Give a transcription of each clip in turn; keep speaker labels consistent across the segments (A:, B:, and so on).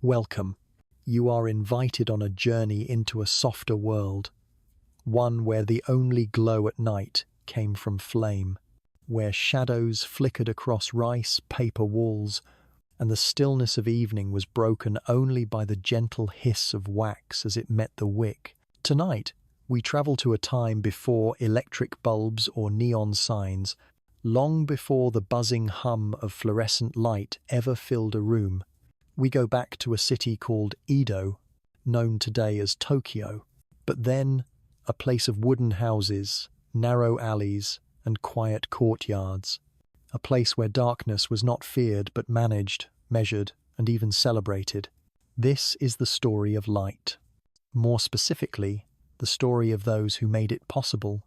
A: Welcome. You are invited on a journey into a softer world, one where the only glow at night came from flame, where shadows flickered across rice paper walls, and the stillness of evening was broken only by the gentle hiss of wax as it met the wick. Tonight, we travel to a time before electric bulbs or neon signs, long before the buzzing hum of fluorescent light ever filled a room. We go back to a city called Edo, known today as Tokyo, but then a place of wooden houses, narrow alleys, and quiet courtyards. A place where darkness was not feared but managed, measured, and even celebrated. This is the story of light. More specifically, the story of those who made it possible,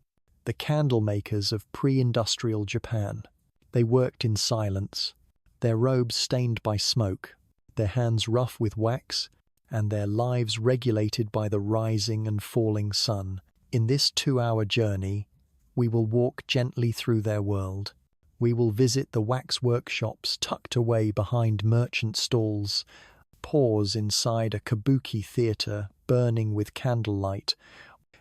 A: the candle makers of pre-industrial Japan. They worked in silence, their robes stained by smoke, their hands rough with wax, and their lives regulated by the rising and falling sun. In this 2-hour journey, we will walk gently through their world. We will visit the wax workshops tucked away behind merchant stalls, pause inside a kabuki theater burning with candlelight,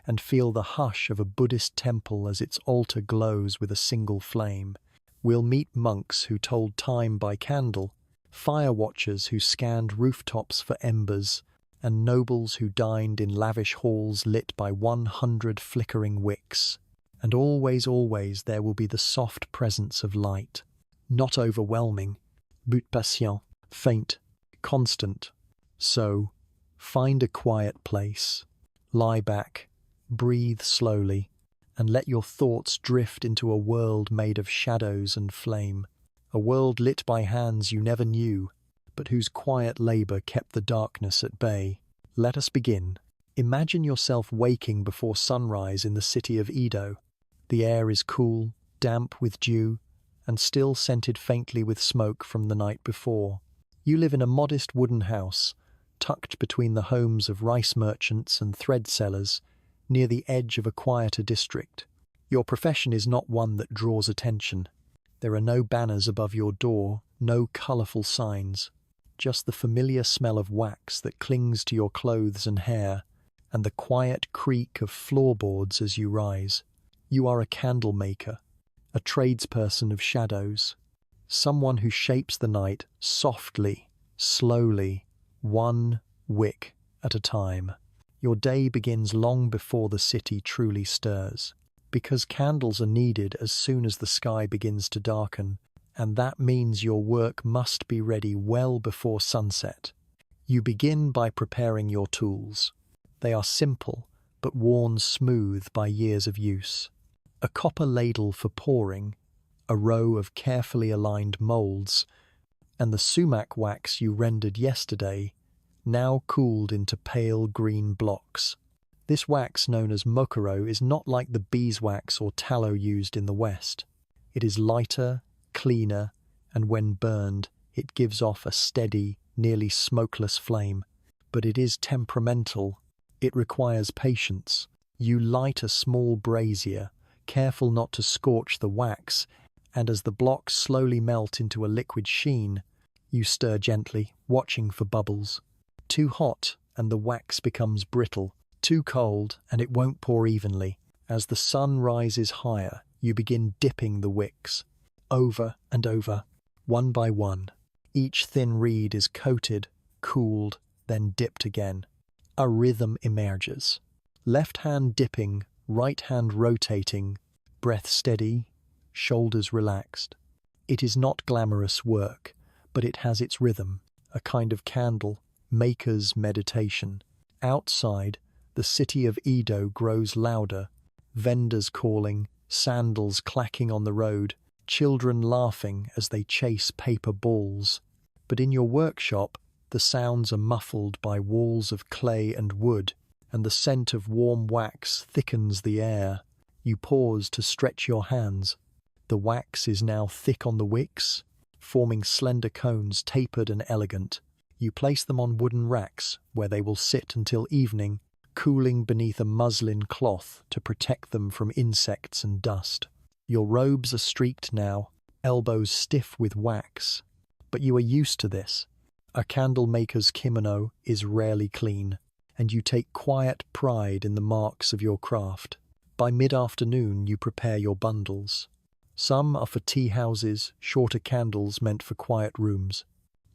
A: and feel the hush of a Buddhist temple as its altar glows with a single flame. We'll meet monks who told time by candle, fire watchers who scanned rooftops for embers, and nobles who dined in lavish halls lit by 100 flickering wicks. And always, always there will be the soft presence of light. Not overwhelming, but patient, faint, constant. So, find a quiet place, lie back, breathe slowly, and let your thoughts drift into a world made of shadows and flame. A world lit by hands you never knew, but whose quiet labor kept the darkness at bay. Let us begin. Imagine yourself waking before sunrise in the city of Edo. The air is cool, damp with dew, and still scented faintly with smoke from the night before. You live in a modest wooden house, tucked between the homes of rice merchants and thread sellers, near the edge of a quieter district. Your profession is not one that draws attention. There are no banners above your door, no colourful signs, just the familiar smell of wax that clings to your clothes and hair, and the quiet creak of floorboards as you rise. You are a candle maker, a tradesperson of shadows, someone who shapes the night softly, slowly, one wick at a time. Your day begins long before the city truly stirs, because candles are needed as soon as the sky begins to darken, and that means your work must be ready well before sunset. You begin by preparing your tools. They are simple, but worn smooth by years of use. A copper ladle for pouring, a row of carefully aligned molds, and the sumac wax you rendered yesterday, now cooled into pale green blocks. This wax, known as mokoro, is not like the beeswax or tallow used in the West. It is lighter, cleaner, and when burned, it gives off a steady, nearly smokeless flame. But it is temperamental. It requires patience. You light a small brazier, careful not to scorch the wax, and as the blocks slowly melt into a liquid sheen, you stir gently, watching for bubbles. Too hot, and the wax becomes brittle. Too cold, and it won't pour evenly. As the sun rises higher, you begin dipping the wicks, over and over, one by one. Each thin reed is coated, cooled, then dipped again. A rhythm emerges. Left hand dipping, right hand rotating, breath steady, shoulders relaxed. It is not glamorous work, but it has its rhythm, a kind of candle, maker's meditation. Outside, the city of Edo grows louder, vendors calling, sandals clacking on the road, children laughing as they chase paper balls. But in your workshop, the sounds are muffled by walls of clay and wood, and the scent of warm wax thickens the air. You pause to stretch your hands. The wax is now thick on the wicks, forming slender cones tapered and elegant. You place them on wooden racks, where they will sit until evening, cooling beneath a muslin cloth to protect them from insects and dust. Your robes are streaked now, elbows stiff with wax. But you are used to this. A candle maker's kimono is rarely clean, and you take quiet pride in the marks of your craft. By mid-afternoon, you prepare your bundles. Some are for tea houses, shorter candles meant for quiet rooms.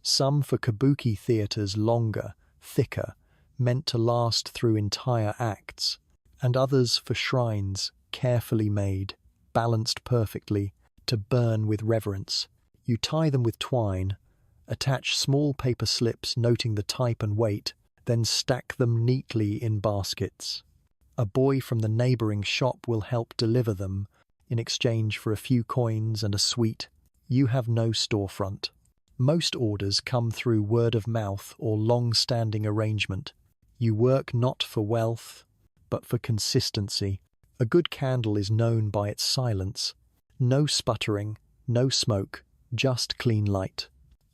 A: Some for kabuki theaters, longer, thicker, meant to last through entire acts. And others for shrines, carefully made, balanced perfectly, to burn with reverence. You tie them with twine, attach small paper slips noting the type and weight, then stack them neatly in baskets. A boy from the neighboring shop will help deliver them in exchange for a few coins and a sweet. You have no storefront. Most orders come through word of mouth or long-standing arrangement. You work not for wealth, but for consistency. A good candle is known by its silence. No sputtering, no smoke, just clean light.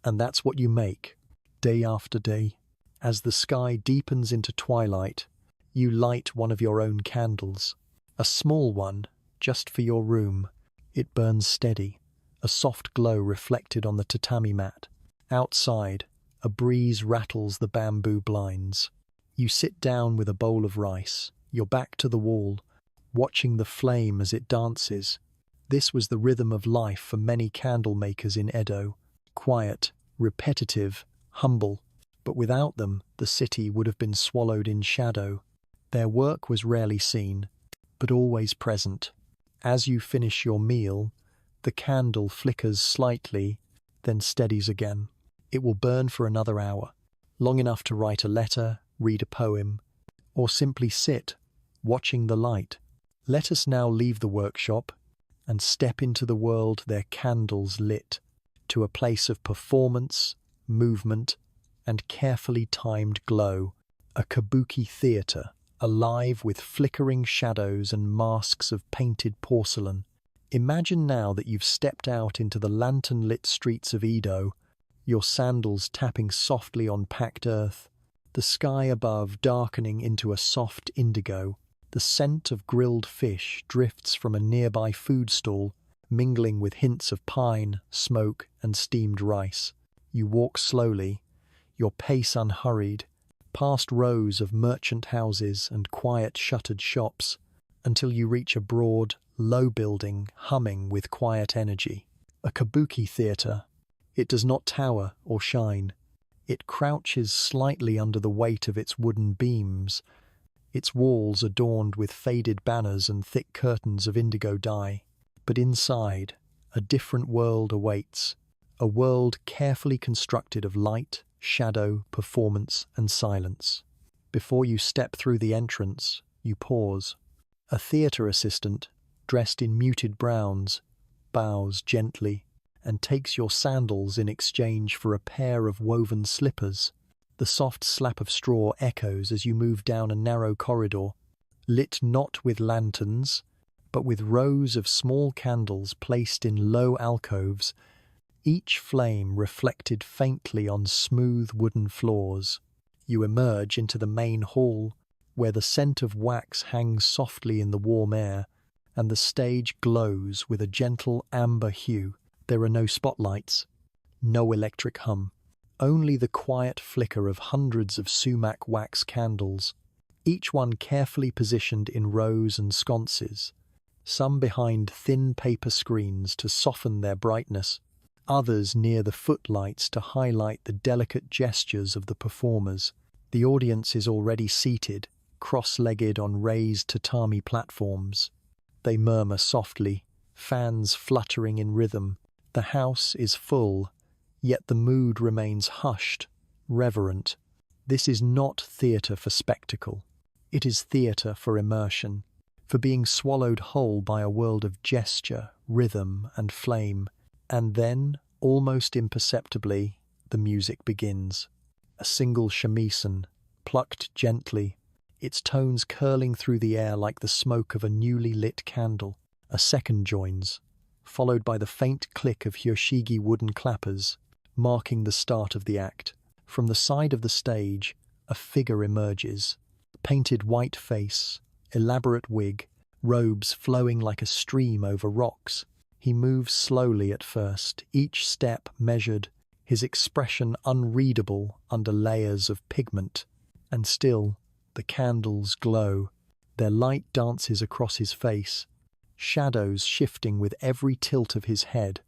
A: And that's what you make, day after day. As the sky deepens into twilight, you light one of your own candles. A small one, just for your room. It burns steady, a soft glow reflected on the tatami mat. Outside, a breeze rattles the bamboo blinds. You sit down with a bowl of rice, your back to the wall, watching the flame as it dances. This was the rhythm of life for many candle makers in Edo. Quiet, repetitive, humble. But without them, the city would have been swallowed in shadow. Their work was rarely seen, but always present. As you finish your meal, the candle flickers slightly, then steadies again. It will burn for another hour, long enough to write a letter, read a poem, or simply sit, watching the light. Let us now leave the workshop and step into the world their candles lit, to a place of performance, movement, and carefully timed glow. A kabuki theater, alive with flickering shadows and masks of painted porcelain. Imagine now that you've stepped out into the lantern-lit streets of Edo, your sandals tapping softly on packed earth, the sky above darkening into a soft indigo. The scent of grilled fish drifts from a nearby food stall, mingling with hints of pine, smoke, and steamed rice. You walk slowly, your pace unhurried, past rows of merchant houses and quiet shuttered shops, until you reach a broad, low building humming with quiet energy. A kabuki theater. It does not tower or shine. It crouches slightly under the weight of its wooden beams, its walls adorned with faded banners and thick curtains of indigo dye. But inside, a different world awaits, a world carefully constructed of light, shadow, performance, and silence. Before you step through the entrance, you pause. A theatre assistant, dressed in muted browns, bows gently and takes your sandals in exchange for a pair of woven slippers. The soft slap of straw echoes as you move down a narrow corridor, lit not with lanterns, but with rows of small candles placed in low alcoves, each flame reflected faintly on smooth wooden floors. You emerge into the main hall, where the scent of wax hangs softly in the warm air, and the stage glows with a gentle amber hue. There are no spotlights, no electric hum, only the quiet flicker of hundreds of sumac wax candles, each one carefully positioned in rows and sconces, some behind thin paper screens to soften their brightness, others near the footlights to highlight the delicate gestures of the performers. The audience is already seated, cross-legged on raised tatami platforms. They murmur softly, fans fluttering in rhythm. The house is full, yet the mood remains hushed, reverent. This is not theatre for spectacle. It is theatre for immersion, for being swallowed whole by a world of gesture, rhythm, and flame. And then, almost imperceptibly, the music begins. A single shamisen, plucked gently, its tones curling through the air like the smoke of a newly lit candle. A second joins, followed by the faint click of hyoshigi wooden clappers, marking the start of the act. From the side of the stage, a figure emerges. Painted white face, elaborate wig, robes flowing like a stream over rocks. He moves slowly at first, each step measured, his expression unreadable under layers of pigment. And still, the candles glow. Their light dances across his face, shadows shifting with every tilt of his head,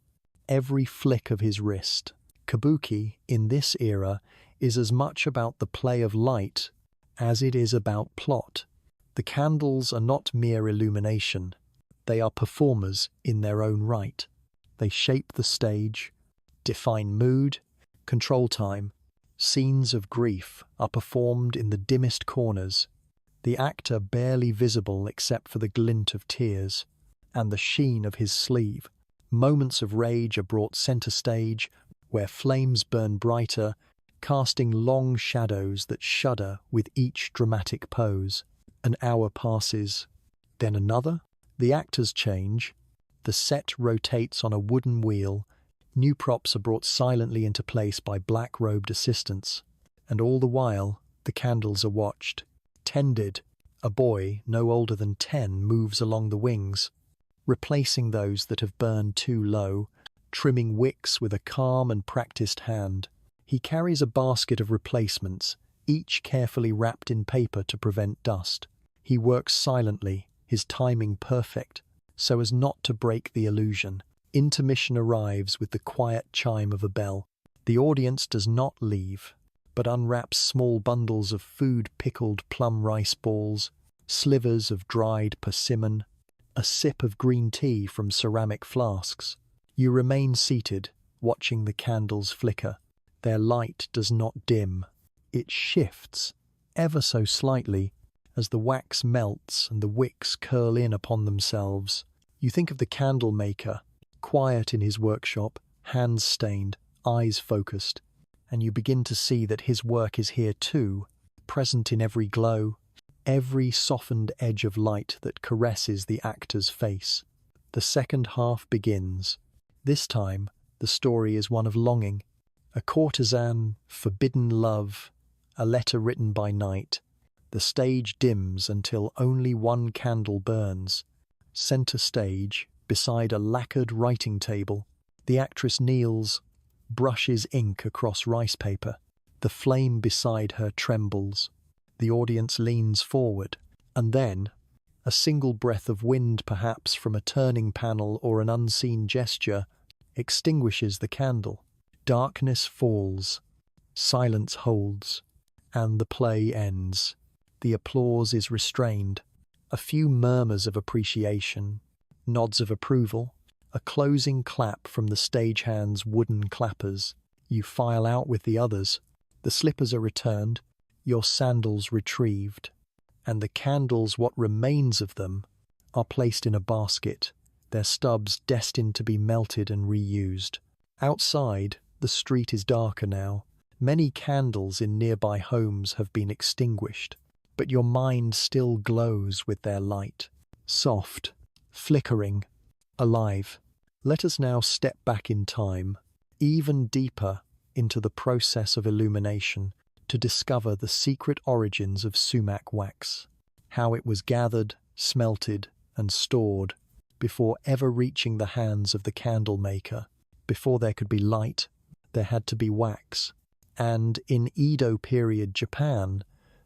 A: every flick of his wrist. Kabuki, in this era, is as much about the play of light as it is about plot. The candles are not mere illumination. They are performers in their own right. They shape the stage, define mood, control time. Scenes of grief are performed in the dimmest corners, the actor barely visible except for the glint of tears and the sheen of his sleeve. Moments of rage are brought center stage, where flames burn brighter, casting long shadows that shudder with each dramatic pose. An hour passes, then another. The actors change. The set rotates on a wooden wheel. New props are brought silently into place by black-robed assistants. And all the while, the candles are watched, tended. A boy, no older than 10, moves along the wings, replacing those that have burned too low, trimming wicks with a calm and practiced hand. He carries a basket of replacements, each carefully wrapped in paper to prevent dust. He works silently, his timing perfect, so as not to break the illusion. Intermission arrives with the quiet chime of a bell. The audience does not leave, but unwraps small bundles of food-pickled plum rice balls, slivers of dried persimmon, a sip of green tea from ceramic flasks. You remain seated, watching the candles flicker. Their light does not dim. It shifts, ever so slightly, as the wax melts and the wicks curl in upon themselves. You think of the candle maker, quiet in his workshop, hands stained, eyes focused, and you begin to see that his work is here too, present in every glow, every softened edge of light that caresses the actor's face. The second half begins. This time, the story is one of longing. A courtesan, forbidden love, a letter written by night. The stage dims until only one candle burns. Center stage, beside a lacquered writing table, the actress kneels, brushes ink across rice paper. The flame beside her trembles. The audience leans forward, and then, a single breath of wind perhaps from a turning panel or an unseen gesture, extinguishes the candle. Darkness falls, silence holds, and the play ends. The applause is restrained. A few murmurs of appreciation, nods of approval, a closing clap from the stagehand's wooden clappers. You file out with the others. The slippers are returned, your sandals retrieved, and the candles, what remains of them, are placed in a basket, their stubs destined to be melted and reused. Outside, the street is darker now. Many candles in nearby homes have been extinguished, but your mind still glows with their light. Soft, flickering, alive. Let us now step back in time, even deeper into the process of illumination, to discover the secret origins of sumac wax, how it was gathered, smelted, and stored before ever reaching the hands of the candle maker. Before there could be light, there had to be wax. And in Edo period Japan,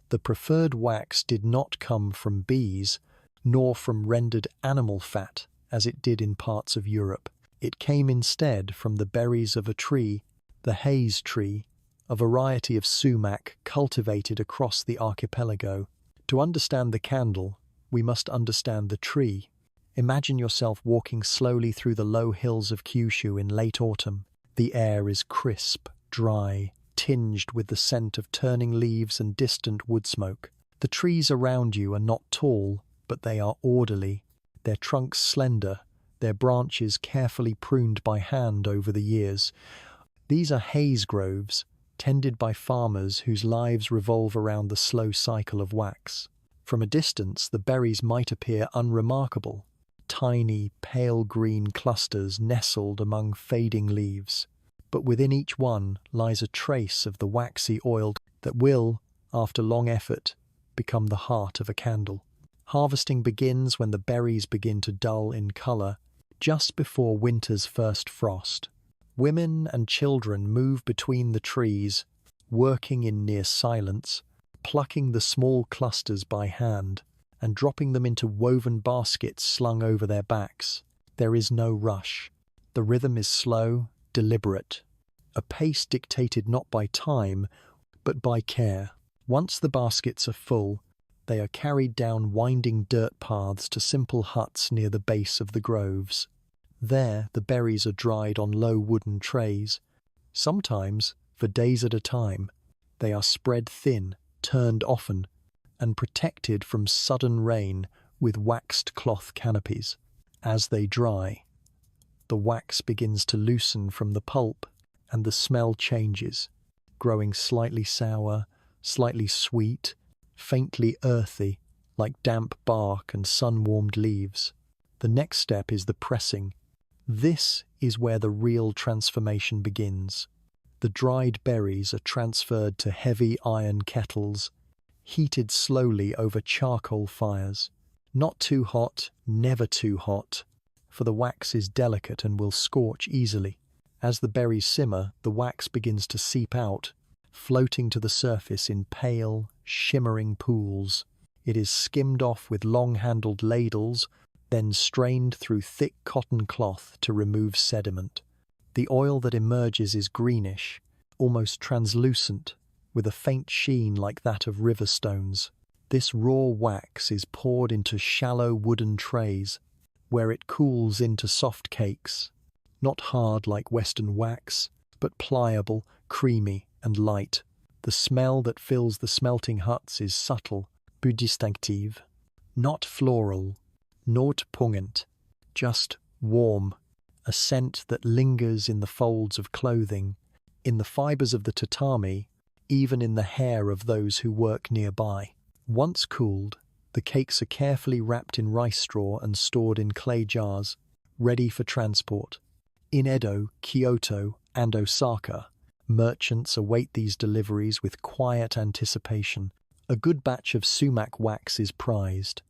A: the preferred wax did not come from bees, nor from rendered animal fat, as it did in parts of Europe. It came instead from the berries of a tree, the haze tree, a variety of sumac cultivated across the archipelago. To understand the candle, we must understand the tree. Imagine yourself walking slowly through the low hills of Kyushu in late autumn. The air is crisp, dry, tinged with the scent of turning leaves and distant wood smoke. The trees around you are not tall, but they are orderly, their trunks slender, their branches carefully pruned by hand over the years. These are haze groves, tended by farmers whose lives revolve around the slow cycle of wax. From a distance, the berries might appear unremarkable, tiny, pale green clusters nestled among fading leaves. But within each one lies a trace of the waxy oil that will, after long effort, become the heart of a candle. Harvesting begins when the berries begin to dull in color, just before winter's first frost. Women and children move between the trees, working in near silence, plucking the small clusters by hand and dropping them into woven baskets slung over their backs. There is no rush. The rhythm is slow, deliberate, a pace dictated not by time, but by care. Once the baskets are full, they are carried down winding dirt paths to simple huts near the base of the groves. There, the berries are dried on low wooden trays. Sometimes, for days at a time, they are spread thin, turned often, and protected from sudden rain with waxed cloth canopies. As they dry, the wax begins to loosen from the pulp, and the smell changes, growing slightly sour, slightly sweet, faintly earthy, like damp bark and sun-warmed leaves. The next step is the pressing. This is where the real transformation begins. The dried berries are transferred to heavy iron kettles, heated slowly over charcoal fires. Not too hot, never too hot, for the wax is delicate and will scorch easily. As the berries simmer, the wax begins to seep out, floating to the surface in pale, shimmering pools. It is skimmed off with long-handled ladles, then strained through thick cotton cloth to remove sediment. The oil that emerges is greenish, almost translucent, with a faint sheen like that of river stones. This raw wax is poured into shallow wooden trays, where it cools into soft cakes, not hard like Western wax, but pliable, creamy, and light. The smell that fills the smelting huts is subtle, peu distinctive, not floral, not pungent, just warm, a scent that lingers in the folds of clothing, in the fibers of the tatami, even in the hair of those who work nearby. Once cooled, the cakes are carefully wrapped in rice straw and stored in clay jars, ready for transport. In Edo, Kyoto, and Osaka, merchants await these deliveries with quiet anticipation. A good batch of sumac wax is prized.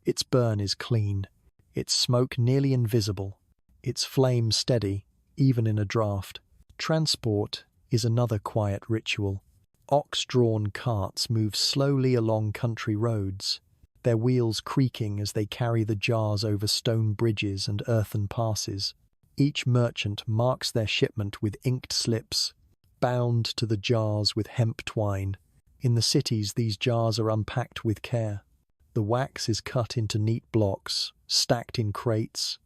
A: Its burn is clean, its smoke nearly invisible, its flame steady, even in a draught. Transport is another quiet ritual. Ox-drawn carts move slowly along country roads, their wheels creaking as they carry the jars over stone bridges and earthen passes. Each merchant marks their shipment with inked slips, bound to the jars with hemp twine. In the cities, these jars are unpacked with care. The wax is cut into neat blocks, stacked in crates,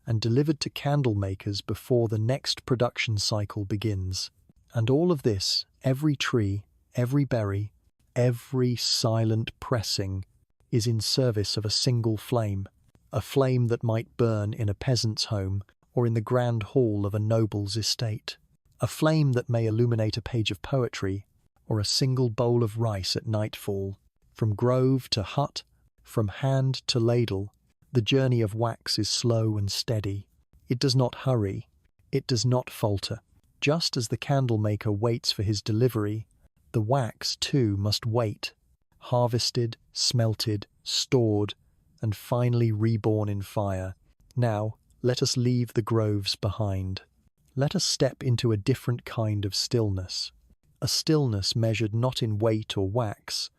A: and delivered to candle makers before the next production cycle begins. And all of this, every tree, every berry, every silent pressing, is in service of a single flame, a flame that might burn in a peasant's home or in the grand hall of a noble's estate, a flame that may illuminate a page of poetry or a single bowl of rice at nightfall. From grove to hut, from hand to ladle, the journey of wax is slow and steady. It does not hurry, it does not falter. Just as the candle maker waits for his delivery, the wax too must wait, harvested, smelted, stored, and finally reborn in fire. Now, let us leave the groves behind. Let us step into a different kind of stillness, a stillness measured not in weight or wax,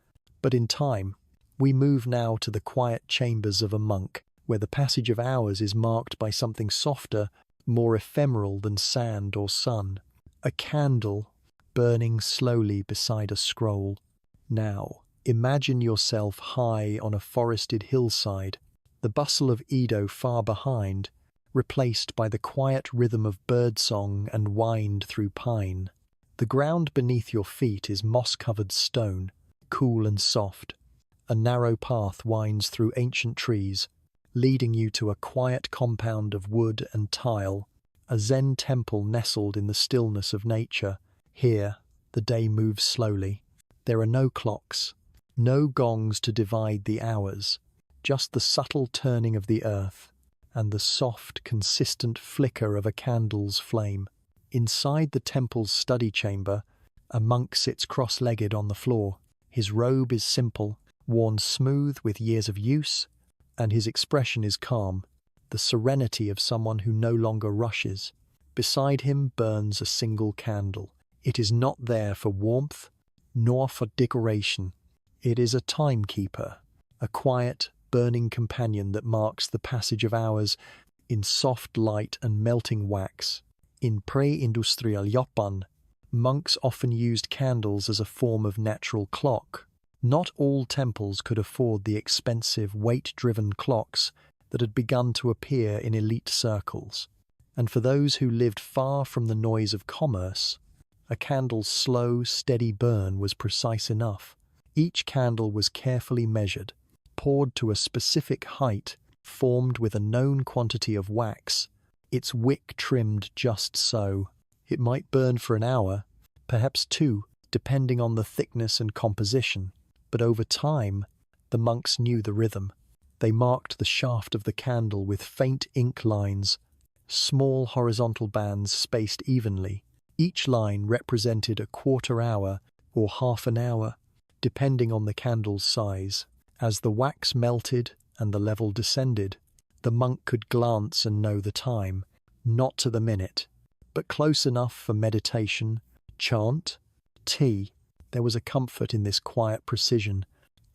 A: but in time. We move now to the quiet chambers of a monk, where the passage of hours is marked by something softer, more ephemeral than sand or sun. A candle burning slowly beside a scroll. Now, imagine yourself high on a forested hillside, the bustle of Edo far behind, replaced by the quiet rhythm of birdsong and wind through pine. The ground beneath your feet is moss-covered stone, cool and soft. A narrow path winds through ancient trees, leading you to a quiet compound of wood and tile, a Zen temple nestled in the stillness of nature. Here, the day moves slowly. There are no clocks, no gongs to divide the hours, just the subtle turning of the earth and the soft, consistent flicker of a candle's flame. Inside the temple's study chamber, a monk sits cross-legged on the floor. His robe is simple, worn smooth with years of use, and his expression is calm, the serenity of someone who no longer rushes. Beside him burns a single candle. It is not there for warmth, nor for decoration. It is a timekeeper, a quiet, burning companion that marks the passage of hours in soft light and melting wax. In pre-industrial Japan, monks often used candles as a form of natural clock. Not all temples could afford the expensive, weight-driven clocks that had begun to appear in elite circles. And for those who lived far from the noise of commerce, a candle's slow, steady burn was precise enough. Each candle was carefully measured, poured to a specific height, formed with a known quantity of wax, its wick trimmed just so. It might burn for an hour, perhaps two, depending on the thickness and composition. But over time, the monks knew the rhythm. They marked the shaft of the candle with faint ink lines, small horizontal bands spaced evenly. Each line represented a quarter hour or half an hour, depending on the candle's size. As the wax melted and the level descended, the monk could glance and know the time, not to the minute, but close enough for meditation, chant, tea. There was a comfort in this quiet precision.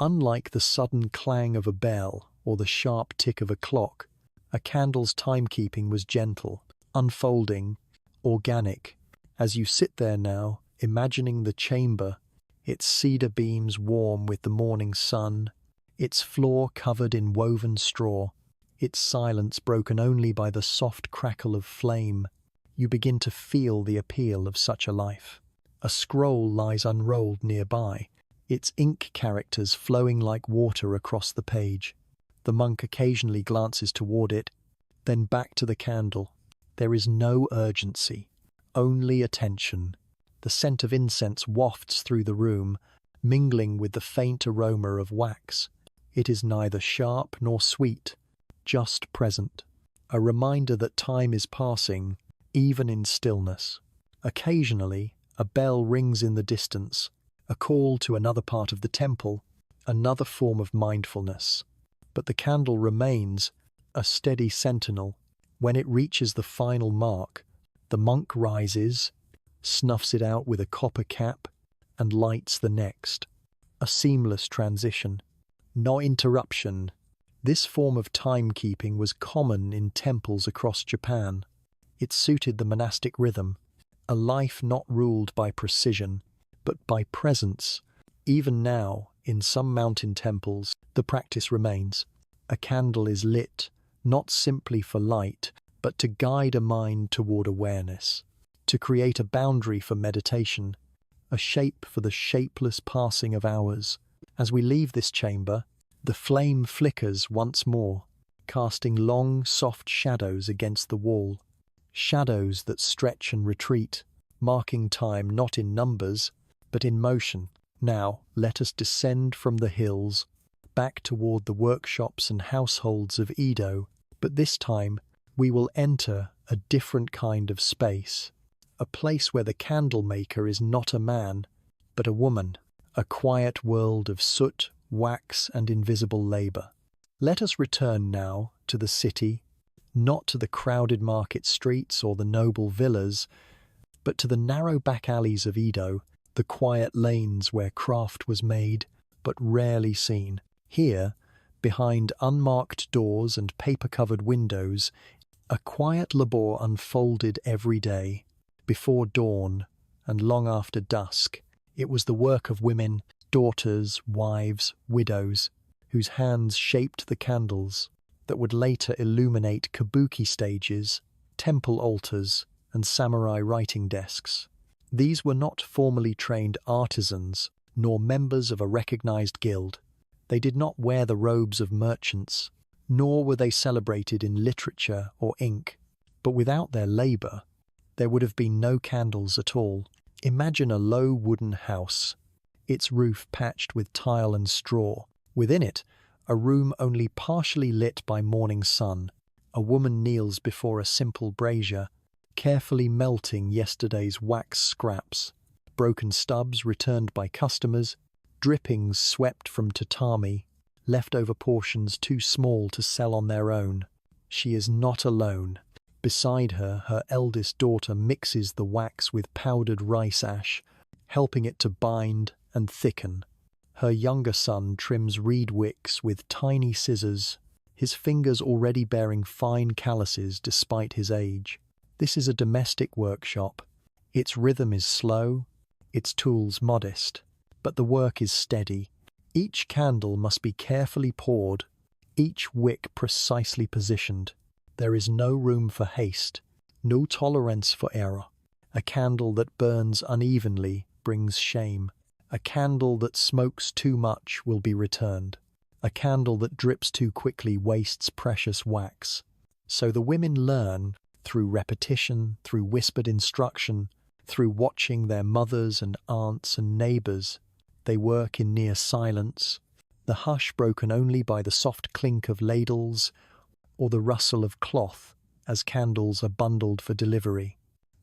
A: Unlike the sudden clang of a bell or the sharp tick of a clock, a candle's timekeeping was gentle, unfolding, organic. As you sit there now, imagining the chamber, its cedar beams warm with the morning sun, its floor covered in woven straw, its silence broken only by the soft crackle of flame, you begin to feel the appeal of such a life. A scroll lies unrolled nearby, its ink characters flowing like water across the page. The monk occasionally glances toward it, then back to the candle. There is no urgency, only attention. The scent of incense wafts through the room, mingling with the faint aroma of wax. It is neither sharp nor sweet, just present, a reminder that time is passing, even in stillness. Occasionally, a bell rings in the distance, a call to another part of the temple, another form of mindfulness. But the candle remains, a steady sentinel. When it reaches the final mark, the monk rises, snuffs it out with a copper cap, and lights the next. A seamless transition. No interruption. This form of timekeeping was common in temples across Japan. It suited the monastic rhythm, a life not ruled by precision, but by presence. Even now, in some mountain temples, the practice remains. A candle is lit, not simply for light, but to guide a mind toward awareness, to create a boundary for meditation, a shape for the shapeless passing of hours. As we leave this chamber, the flame flickers once more, casting long, soft shadows against the wall. Shadows that stretch and retreat, marking time not in numbers, but in motion. Now, let us descend from the hills, back toward the workshops and households of Edo, but this time we will enter a different kind of space, a place where the candle maker is not a man, but a woman, a quiet world of soot, wax, and invisible labor. Let us return now to the city, not to the crowded market streets or the noble villas, but to the narrow back alleys of Edo, the quiet lanes where craft was made, but rarely seen. Here, behind unmarked doors and paper-covered windows, a quiet labor unfolded every day. Before dawn and long after dusk, it was the work of women, daughters, wives, widows, whose hands shaped the candles that would later illuminate kabuki stages, temple altars, and samurai writing desks. These were not formally trained artisans, nor members of a recognized guild. They did not wear the robes of merchants, nor were they celebrated in literature or ink. But without their labor, there would have been no candles at all. Imagine a low wooden house, its roof patched with tile and straw. Within it, a room only partially lit by morning sun. A woman kneels before a simple brazier, carefully melting yesterday's wax scraps, broken stubs returned by customers, drippings swept from tatami, leftover portions too small to sell on their own. She is not alone. Beside her, her eldest daughter mixes the wax with powdered rice ash, helping it to bind and thicken. Her younger son trims reed wicks with tiny scissors, his fingers already bearing fine calluses despite his age. This is a domestic workshop. Its rhythm is slow, its tools modest, but the work is steady. Each candle must be carefully poured, each wick precisely positioned. There is no room for haste, no tolerance for error. A candle that burns unevenly brings shame. A candle that smokes too much will be returned. A candle that drips too quickly wastes precious wax. So the women learn, through repetition, through whispered instruction, through watching their mothers and aunts and neighbours. They work in near silence, the hush broken only by the soft clink of ladles or the rustle of cloth as candles are bundled for delivery.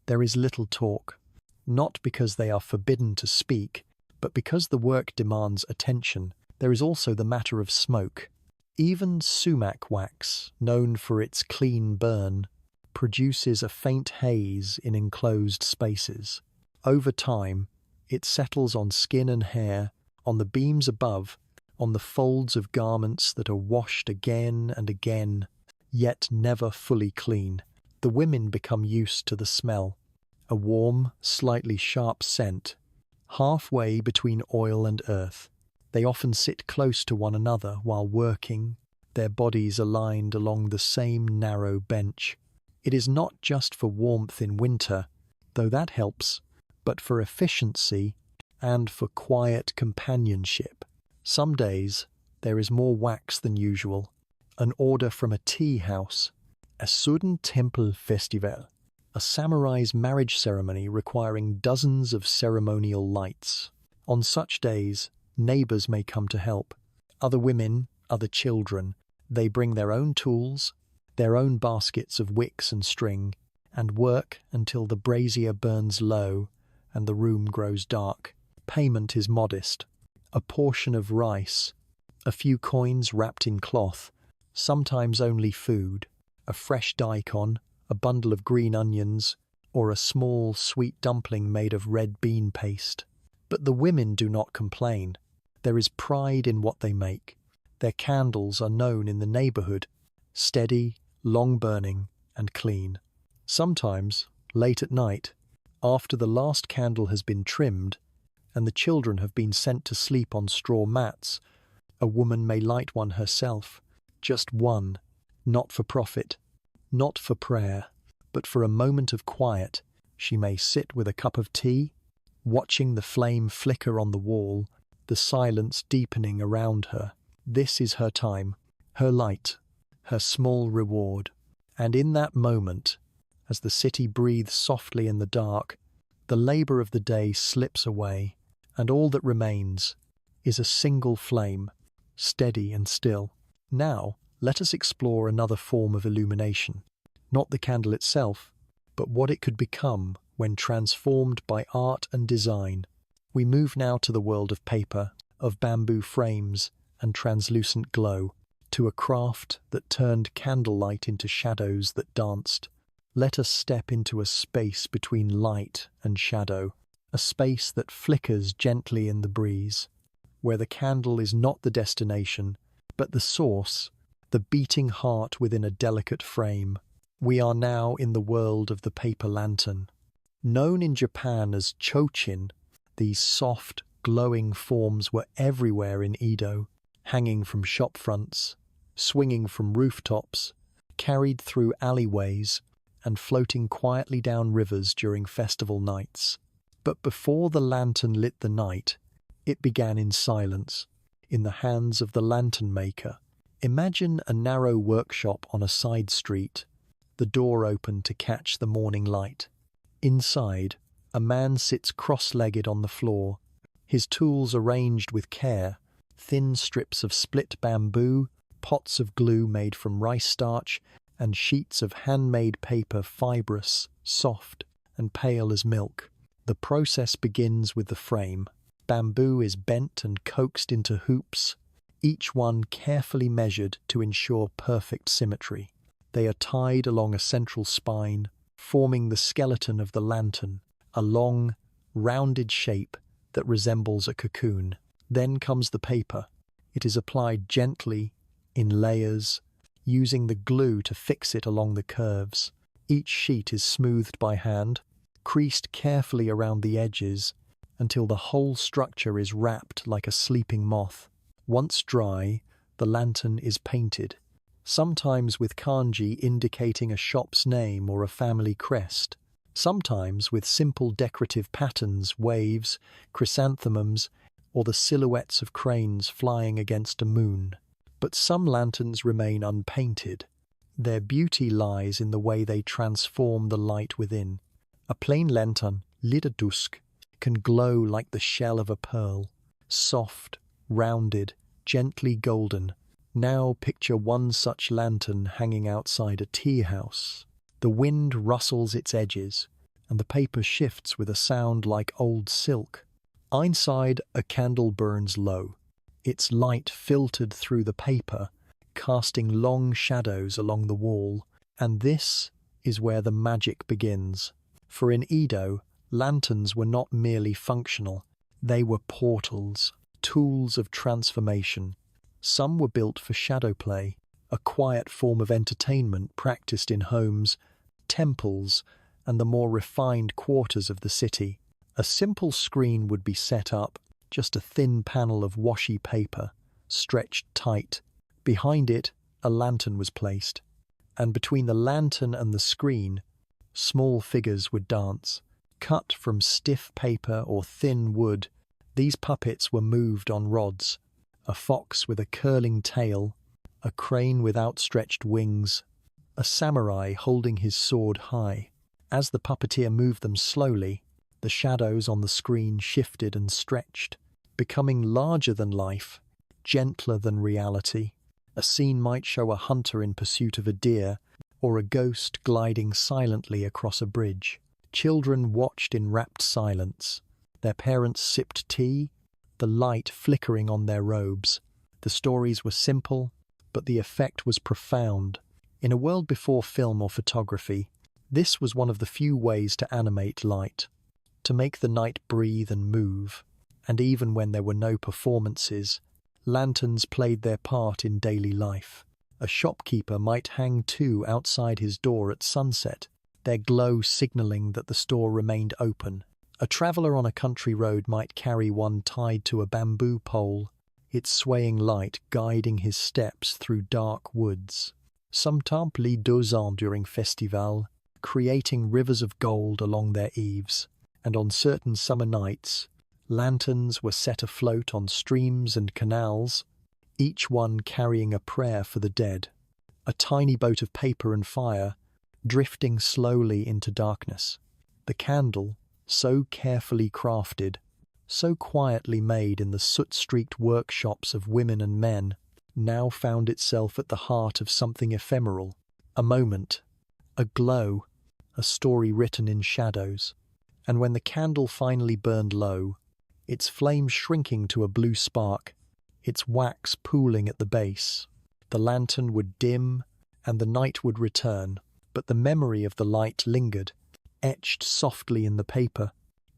A: There is little talk, not because they are forbidden to speak, but because the work demands attention. There is also the matter of smoke. Even sumac wax, known for its clean burn, produces a faint haze in enclosed spaces. Over time, it settles on skin and hair, on the beams above, on the folds of garments that are washed again and again, yet never fully clean. The women become used to the smell, a warm, slightly sharp scent, halfway between oil and earth. They often sit close to one another while working, their bodies aligned along the same narrow bench. It is not just for warmth in winter, though that helps, but for efficiency and for quiet companionship. Some days there is more wax than usual. An order from a tea house, a sudden temple festival, a samurai's marriage ceremony requiring dozens of ceremonial lights. On such days, neighbours may come to help. Other women, other children. They bring their own tools, their own baskets of wicks and string, and work until the brazier burns low and the room grows dark. Payment is modest. A portion of rice, a few coins wrapped in cloth, sometimes only food, a fresh daikon, a bundle of green onions, or a small sweet dumpling made of red bean paste. But the women do not complain. There is pride in what they make. Their candles are known in the neighbourhood, steady, long-burning, and clean. Sometimes, late at night, after the last candle has been trimmed, and the children have been sent to sleep on straw mats, a woman may light one herself, just one, not for profit, not for prayer, but for a moment of quiet. She may sit with a cup of tea, watching the flame flicker on the wall, the silence deepening around her. This is her time, her light, her small reward. And in that moment, as the city breathes softly in the dark, the labour of the day slips away, and all that remains is a single flame, steady and still. Now, let us explore another form of illumination, not the candle itself, but what it could become when transformed by art and design. We move now to the world of paper, of bamboo frames and translucent glow, to a craft that turned candlelight into shadows that danced. Let us step into a space between light and shadow, a space that flickers gently in the breeze, where the candle is not the destination, but the source, the beating heart within a delicate frame. We are now in the world of the paper lantern. Known in Japan as chochin, these soft, glowing forms were everywhere in Edo, hanging from shop fronts, swinging from rooftops, carried through alleyways, and floating quietly down rivers during festival nights. But before the lantern lit the night, it began in silence, in the hands of the lantern maker. Imagine a narrow workshop on a side street, the door open to catch the morning light. Inside, a man sits cross-legged on the floor, his tools arranged with care, thin strips of split bamboo, pots of glue made from rice starch, and sheets of handmade paper fibrous, soft, and pale as milk. The process begins with the frame. Bamboo is bent and coaxed into hoops, each one carefully measured to ensure perfect symmetry. They are tied along a central spine, forming the skeleton of the lantern, a long, rounded shape that resembles a cocoon. Then comes the paper. It is applied gently, in layers, using the glue to fix it along the curves. Each sheet is smoothed by hand, creased carefully around the edges, until the whole structure is wrapped like a sleeping moth. Once dry, the lantern is painted, sometimes with kanji indicating a shop's name or a family crest, sometimes with simple decorative patterns, waves, chrysanthemums, or the silhouettes of cranes flying against a moon. But some lanterns remain unpainted. Their beauty lies in the way they transform the light within. A plain lantern, lidderdusk, can glow like the shell of a pearl, soft, rounded, gently golden. Now picture one such lantern hanging outside a tea house. The wind rustles its edges, and the paper shifts with a sound like old silk. Inside, a candle burns low, its light filtered through the paper, casting long shadows along the wall. And this is where the magic begins. For in Edo, lanterns were not merely functional. They were portals, tools of transformation. Some were built for shadow play, a quiet form of entertainment practiced in homes, temples, and the more refined quarters of the city. A simple screen would be set up, just a thin panel of washi paper, stretched tight. Behind it, a lantern was placed, and between the lantern and the screen, small figures would dance. Cut from stiff paper or thin wood, these puppets were moved on rods. A fox with a curling tail, a crane with outstretched wings, a samurai holding his sword high. As the puppeteer moved them slowly, the shadows on the screen shifted and stretched, becoming larger than life, gentler than reality. A scene might show a hunter in pursuit of a deer, or a ghost gliding silently across a bridge. Children watched in rapt silence. Their parents sipped tea, the light flickering on their robes. The stories were simple, but the effect was profound. In a world before film or photography, this was one of the few ways to animate light, to make the night breathe and move. And even when there were no performances, lanterns played their part in daily life. A shopkeeper might hang two outside his door at sunset, their glow signaling that the store remained open. A traveller on a country road might carry one tied to a bamboo pole, its swaying light guiding his steps through dark woods. Some temples lit deux ans during festival, creating rivers of gold along their eaves, and on certain summer nights, lanterns were set afloat on streams and canals, each one carrying a prayer for the dead. A tiny boat of paper and fire, drifting slowly into darkness. The candle, so carefully crafted, so quietly made in the soot-streaked workshops of women and men, now found itself at the heart of something ephemeral. A moment, a glow, a story written in shadows. And when the candle finally burned low, its flame shrinking to a blue spark, its wax pooling at the base, the lantern would dim and the night would return, but the memory of the light lingered, etched softly in the paper,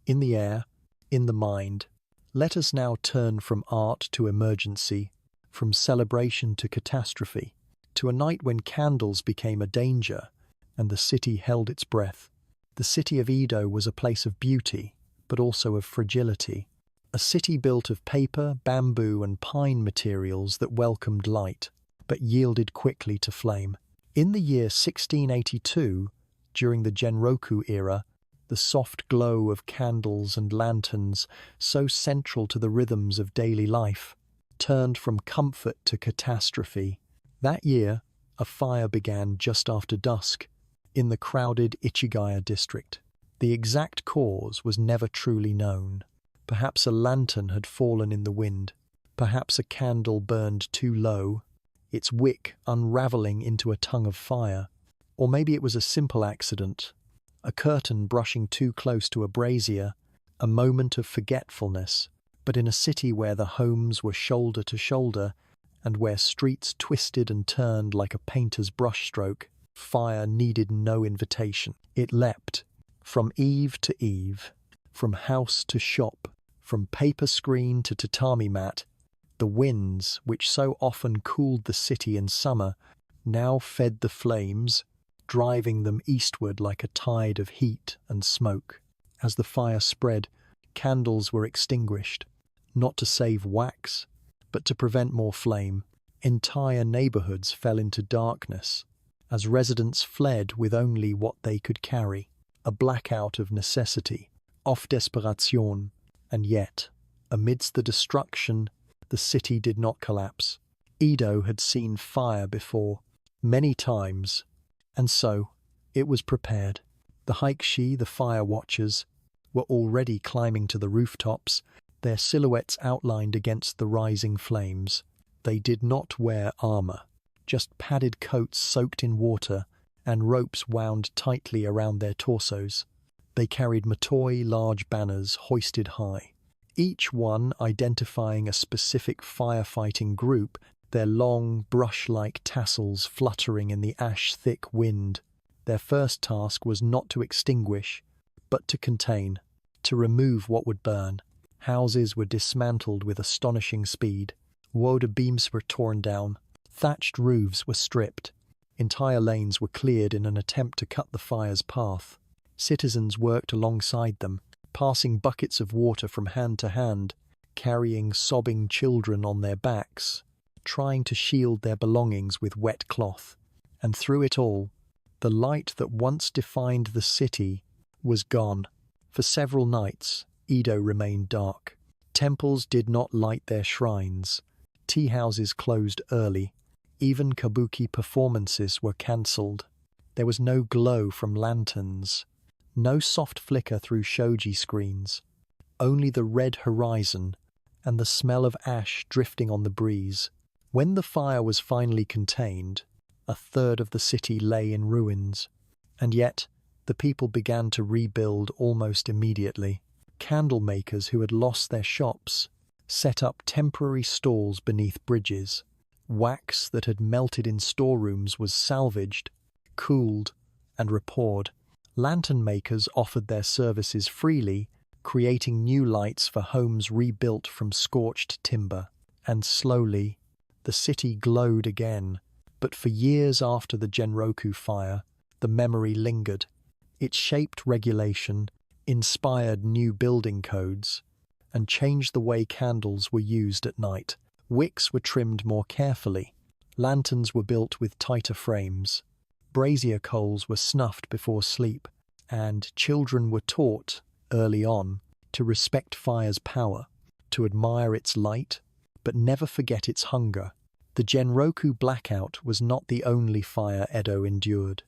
A: in the air, in the mind. Let us now turn from art to emergency, from celebration to catastrophe, to a night when candles became a danger and the city held its breath. The city of Edo was a place of beauty, but also of fragility. A city built of paper, bamboo, and pine materials that welcomed light, but yielded quickly to flame. In the year 1682, during the Genroku era, the soft glow of candles and lanterns, so central to the rhythms of daily life, turned from comfort to catastrophe. That year, a fire began just after dusk, in the crowded Ichigaya district. The exact cause was never truly known. Perhaps a lantern had fallen in the wind. Perhaps a candle burned too low, its wick unraveling into a tongue of fire. Or maybe it was a simple accident, a curtain brushing too close to a brazier, a moment of forgetfulness. But in a city where the homes were shoulder to shoulder, and where streets twisted and turned like a painter's brushstroke, Fire needed no invitation. It leapt from eve to eve, from house to shop, from paper screen to tatami mat. The winds, which so often cooled the city in summer, now fed the flames, driving them eastward like a tide of heat and smoke. As the fire spread, candles were extinguished, not to save wax, but to prevent more flame. Entire neighborhoods fell into darkness, as residents fled with only what they could carry, a blackout of necessity, of desperation. And yet, amidst the destruction, the city did not collapse. Edo had seen fire before, many times, and so it was prepared. The Haikshi, the fire watchers, were already climbing to the rooftops, their silhouettes outlined against the rising flames. They did not wear armor, just padded coats soaked in water and ropes wound tightly around their torsos. They carried matoi, large banners hoisted high, each one identifying a specific firefighting group, their long, brush-like tassels fluttering in the ash-thick wind. Their first task was not to extinguish, but to contain, to remove what would burn. Houses were dismantled with astonishing speed. Water beams were torn down. Thatched roofs were stripped. Entire lanes were cleared in an attempt to cut the fire's path. Citizens worked alongside them, passing buckets of water from hand to hand, carrying sobbing children on their backs, trying to shield their belongings with wet cloth. And through it all, the light that once defined the city was gone. For several nights, Edo remained dark. Temples did not light their shrines. Tea houses closed early. Even kabuki performances were cancelled. There was no glow from lanterns, no soft flicker through shoji screens, only the red horizon and the smell of ash drifting on the breeze. When the fire was finally contained, a third of the city lay in ruins, and yet the people began to rebuild almost immediately. Candle makers who had lost their shops set up temporary stalls beneath bridges. Wax that had melted in storerooms was salvaged, cooled, and repoured. Lantern makers offered their services freely, creating new lights for homes rebuilt from scorched timber. And slowly, the city glowed again. But for years after the Genroku fire, the memory lingered. It shaped regulation, inspired new building codes, and changed the way candles were used at night. Wicks were trimmed more carefully. Lanterns were built with tighter frames. Brazier coals were snuffed before sleep, and children were taught, early on, to respect fire's power, to admire its light, but never forget its hunger. The Genroku blackout was not the only fire Edo endured,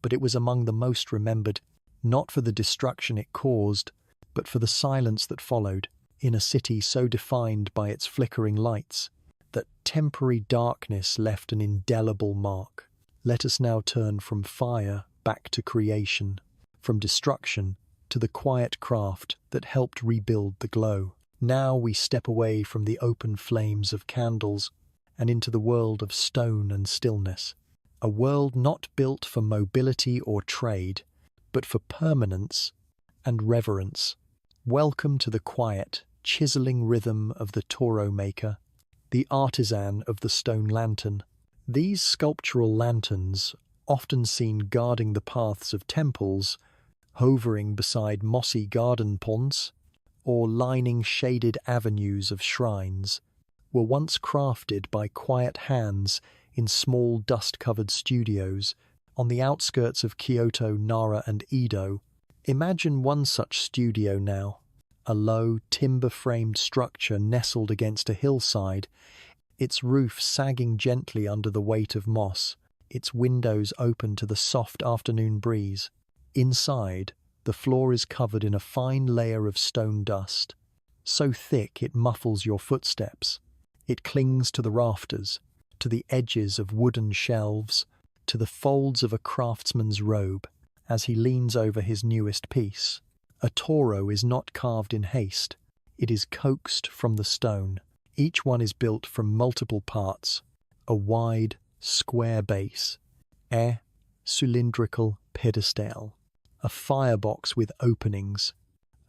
A: but it was among the most remembered, not for the destruction it caused, but for the silence that followed. In a city so defined by its flickering lights that temporary darkness left an indelible mark. Let us now turn from fire back to creation, from destruction to the quiet craft that helped rebuild the glow. Now we step away from the open flames of candles and into the world of stone and stillness, a world not built for mobility or trade, but for permanence and reverence. Welcome to the quiet, chiseling rhythm of the Toro maker, the artisan of the stone lantern. These sculptural lanterns, often seen guarding the paths of temples, hovering beside mossy garden ponds, or lining shaded avenues of shrines, were once crafted by quiet hands in small dust-covered studios on the outskirts of Kyoto, Nara, and Edo. Imagine one such studio now, a low, timber-framed structure nestled against a hillside, its roof sagging gently under the weight of moss, its windows open to the soft afternoon breeze. Inside, the floor is covered in a fine layer of stone dust, so thick it muffles your footsteps. It clings to the rafters, to the edges of wooden shelves, to the folds of a craftsman's robe, as he leans over his newest piece. A Toro is not carved in haste, it is coaxed from the stone. Each one is built from multiple parts, a wide, square base, cylindrical pedestal, a firebox with openings,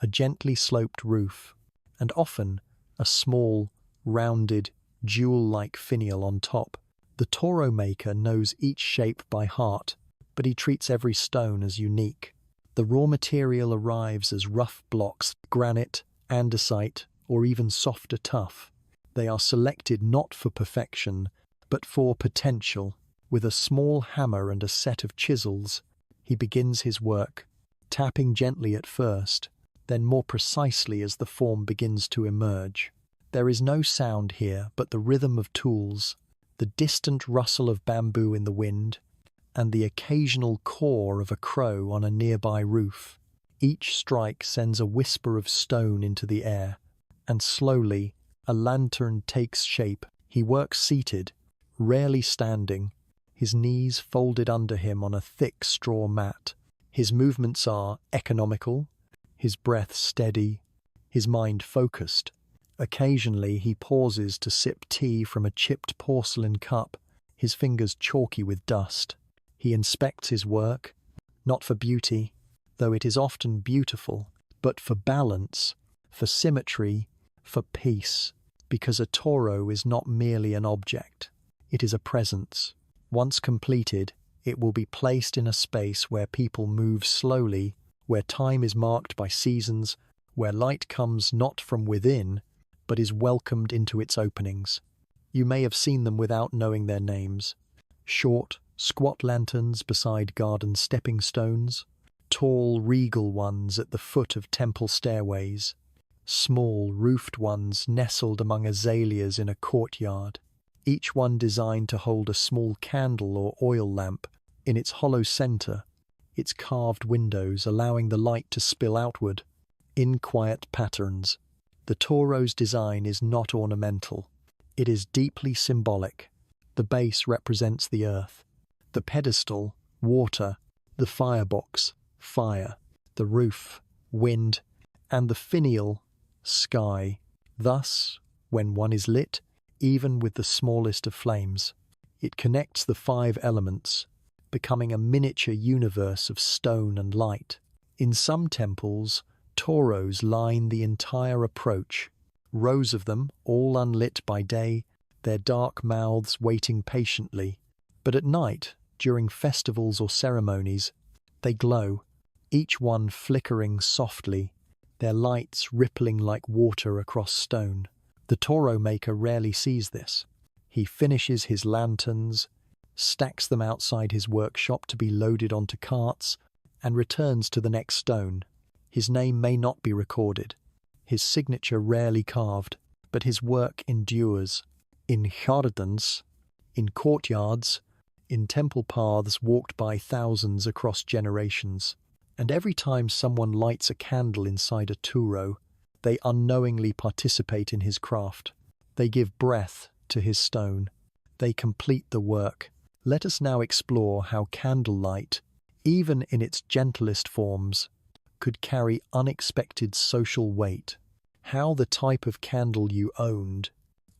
A: a gently sloped roof, and often a small, rounded, jewel-like finial on top. The Toro maker knows each shape by heart, but he treats every stone as unique. The raw material arrives as rough blocks, granite, andesite, or even softer tuff. They are selected not for perfection, but for potential. With a small hammer and a set of chisels, he begins his work, tapping gently at first, then more precisely as the form begins to emerge. There is no sound here but the rhythm of tools, the distant rustle of bamboo in the wind, and the occasional caw of a crow on a nearby roof. Each strike sends a whisper of stone into the air, and slowly a lantern takes shape. He works seated, rarely standing, his knees folded under him on a thick straw mat. His movements are economical, his breath steady, his mind focused. Occasionally he pauses to sip tea from a chipped porcelain cup, his fingers chalky with dust. He inspects his work, not for beauty, though it is often beautiful, but for balance, for symmetry, for peace, because a Toro is not merely an object, it is a presence. Once completed, it will be placed in a space where people move slowly, where time is marked by seasons, where light comes not from within, but is welcomed into its openings. You may have seen them without knowing their names. Short, squat lanterns beside garden stepping stones, tall, regal ones at the foot of temple stairways, small, roofed ones nestled among azaleas in a courtyard, each one designed to hold a small candle or oil lamp in its hollow center, its carved windows allowing the light to spill outward, in quiet patterns. The Toro's design is not ornamental. It is deeply symbolic. The base represents the earth, the pedestal, water, the firebox, fire, the roof, wind, and the finial, sky. Thus, when one is lit, even with the smallest of flames, it connects the five elements, becoming a miniature universe of stone and light. In some temples, Toros line the entire approach, rows of them, all unlit by day, their dark mouths waiting patiently. But at night, during festivals or ceremonies, they glow, each one flickering softly, their lights rippling like water across stone. The Toro maker rarely sees this. He finishes his lanterns, stacks them outside his workshop to be loaded onto carts, and returns to the next stone. His name may not be recorded, his signature rarely carved, but his work endures. In gardens, in courtyards, in temple paths walked by thousands across generations. And every time someone lights a candle inside a Toro, they unknowingly participate in his craft. They give breath to his stone. They complete the work. Let us now explore how candlelight, even in its gentlest forms, could carry unexpected social weight. How the type of candle you owned,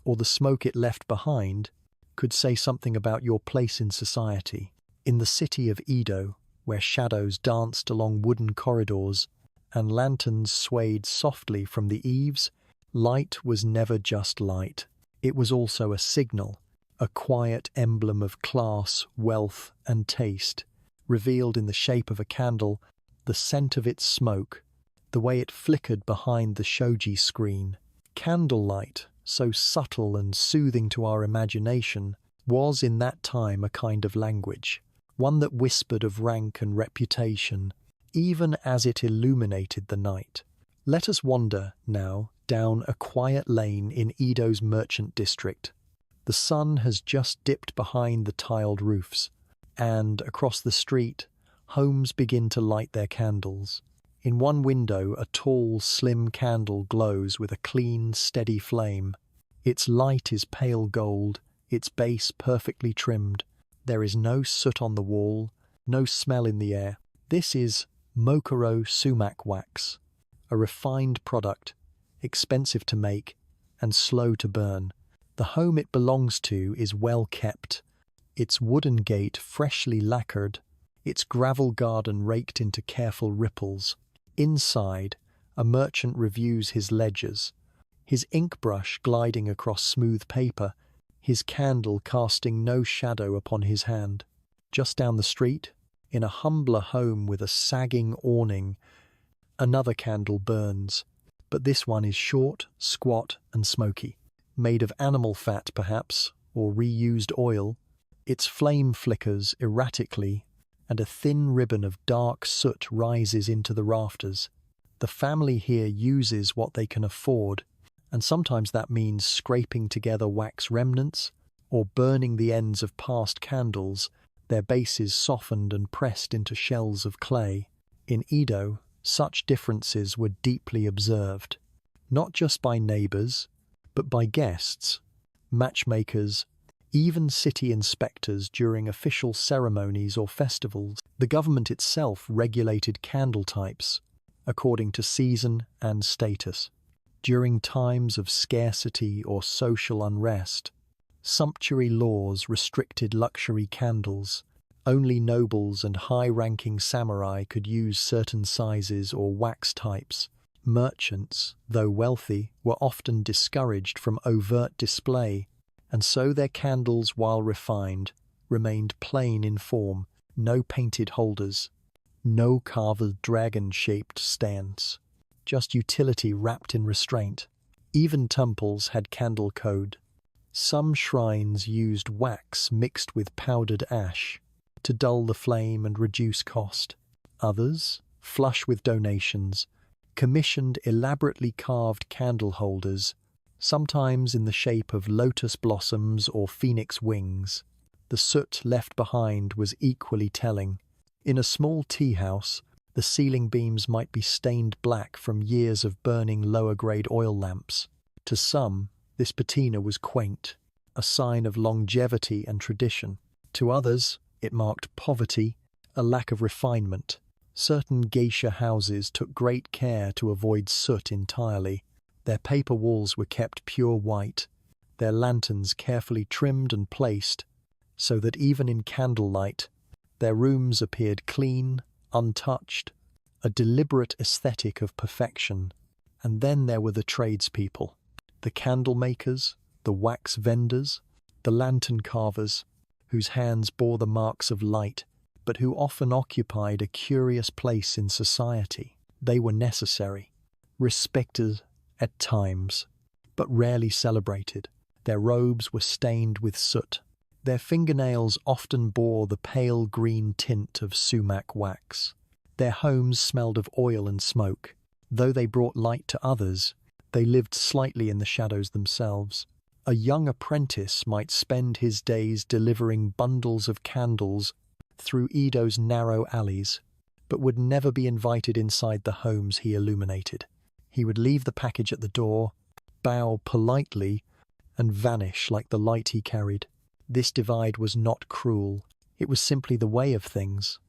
A: or the smoke it left behind, could say something about your place in society. In the city of Edo, where shadows danced along wooden corridors and lanterns swayed softly from the eaves, light was never just light. It was also a signal, a quiet emblem of class, wealth, and taste, revealed in the shape of a candle, the scent of its smoke, the way it flickered behind the shoji screen. Candlelight, so subtle and soothing to our imagination, was in that time a kind of language, one that whispered of rank and reputation, even as it illuminated the night. Let us wander, now, down a quiet lane in Edo's merchant district. The sun has just dipped behind the tiled roofs, and, across the street, homes begin to light their candles. In one window, a tall, slim candle glows with a clean, steady flame. Its light is pale gold, its base perfectly trimmed. There is no soot on the wall, no smell in the air. This is Mokoro sumac wax, a refined product, expensive to make and slow to burn. The home it belongs to is well kept, its wooden gate freshly lacquered, its gravel garden raked into careful ripples. Inside, a merchant reviews his ledgers, his ink brush gliding across smooth paper, his candle casting no shadow upon his hand. Just down the street, in a humbler home with a sagging awning, another candle burns, but this one is short, squat, and smoky. Made of animal fat, perhaps, or reused oil, its flame flickers erratically, and a thin ribbon of dark soot rises into the rafters. The family here uses what they can afford, and sometimes that means scraping together wax remnants or burning the ends of past candles, their bases softened and pressed into shells of clay. In Edo, such differences were deeply observed, not just by neighbours, but by guests, matchmakers, even city inspectors during official ceremonies or festivals. The government itself regulated candle types according to season and status. During times of scarcity or social unrest, sumptuary laws restricted luxury candles. Only nobles and high-ranking samurai could use certain sizes or wax types. Merchants, though wealthy, were often discouraged from overt display, and so their candles, while refined, remained plain in form, no painted holders, no carved dragon-shaped stands, just utility wrapped in restraint. Even temples had candle code. Some shrines used wax mixed with powdered ash to dull the flame and reduce cost. Others, flush with donations, commissioned elaborately carved candle holders, sometimes in the shape of lotus blossoms or phoenix wings. The soot left behind was equally telling. In a small tea house, the ceiling beams might be stained black from years of burning lower-grade oil lamps. To some, this patina was quaint, a sign of longevity and tradition. To others, it marked poverty, a lack of refinement. Certain geisha houses took great care to avoid soot entirely. Their paper walls were kept pure white, their lanterns carefully trimmed and placed, so that even in candlelight, their rooms appeared clean, untouched, a deliberate aesthetic of perfection. And then there were the tradespeople, the candle makers, the wax vendors, the lantern carvers, whose hands bore the marks of light, but who often occupied a curious place in society. They were necessary, respected at times, but rarely celebrated. Their robes were stained with soot. Their fingernails often bore the pale green tint of sumac wax. Their homes smelled of oil and smoke. Though they brought light to others, they lived slightly in the shadows themselves. A young apprentice might spend his days delivering bundles of candles through Edo's narrow alleys, but would never be invited inside the homes he illuminated. He would leave the package at the door, bow politely, and vanish like the light he carried. This divide was not cruel. It was simply the way of things.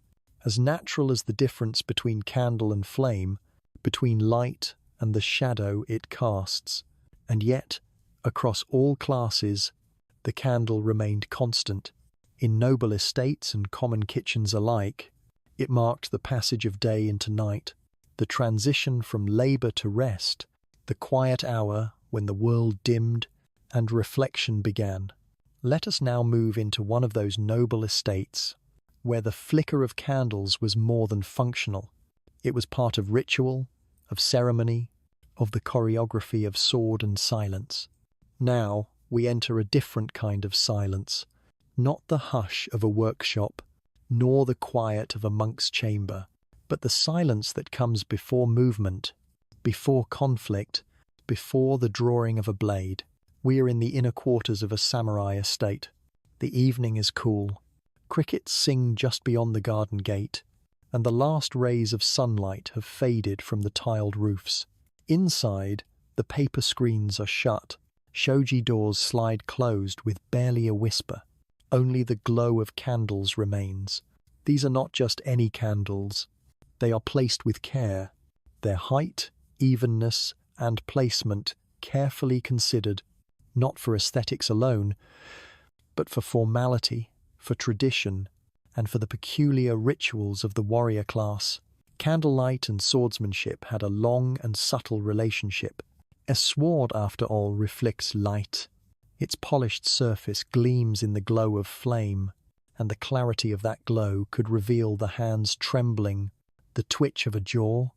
A: As natural as the difference between candle and flame, between light and the shadow it casts. And yet, across all classes, the candle remained constant. In noble estates and common kitchens alike, it marked the passage of day into night, the transition from labour to rest, the quiet hour when the world dimmed and reflection began. Let us now move into one of those noble estates, where the flicker of candles was more than functional. It was part of ritual, of ceremony, of the choreography of sword and silence. Now we enter a different kind of silence, not the hush of a workshop, nor the quiet of a monk's chamber, but the silence that comes before movement, before conflict, before the drawing of a blade. We are in the inner quarters of a samurai estate. The evening is cool. Crickets sing just beyond the garden gate, and the last rays of sunlight have faded from the tiled roofs. Inside, the paper screens are shut. Shoji doors slide closed with barely a whisper. Only the glow of candles remains. These are not just any candles. They are placed with care, their height, evenness, and placement carefully considered, not for aesthetics alone, but for formality, for tradition, and for the peculiar rituals of the warrior class. Candlelight and swordsmanship had a long and subtle relationship. A sword, after all, reflects light. Its polished surface gleams in the glow of flame, and the clarity of that glow could reveal the hands trembling, the twitch of a jaw,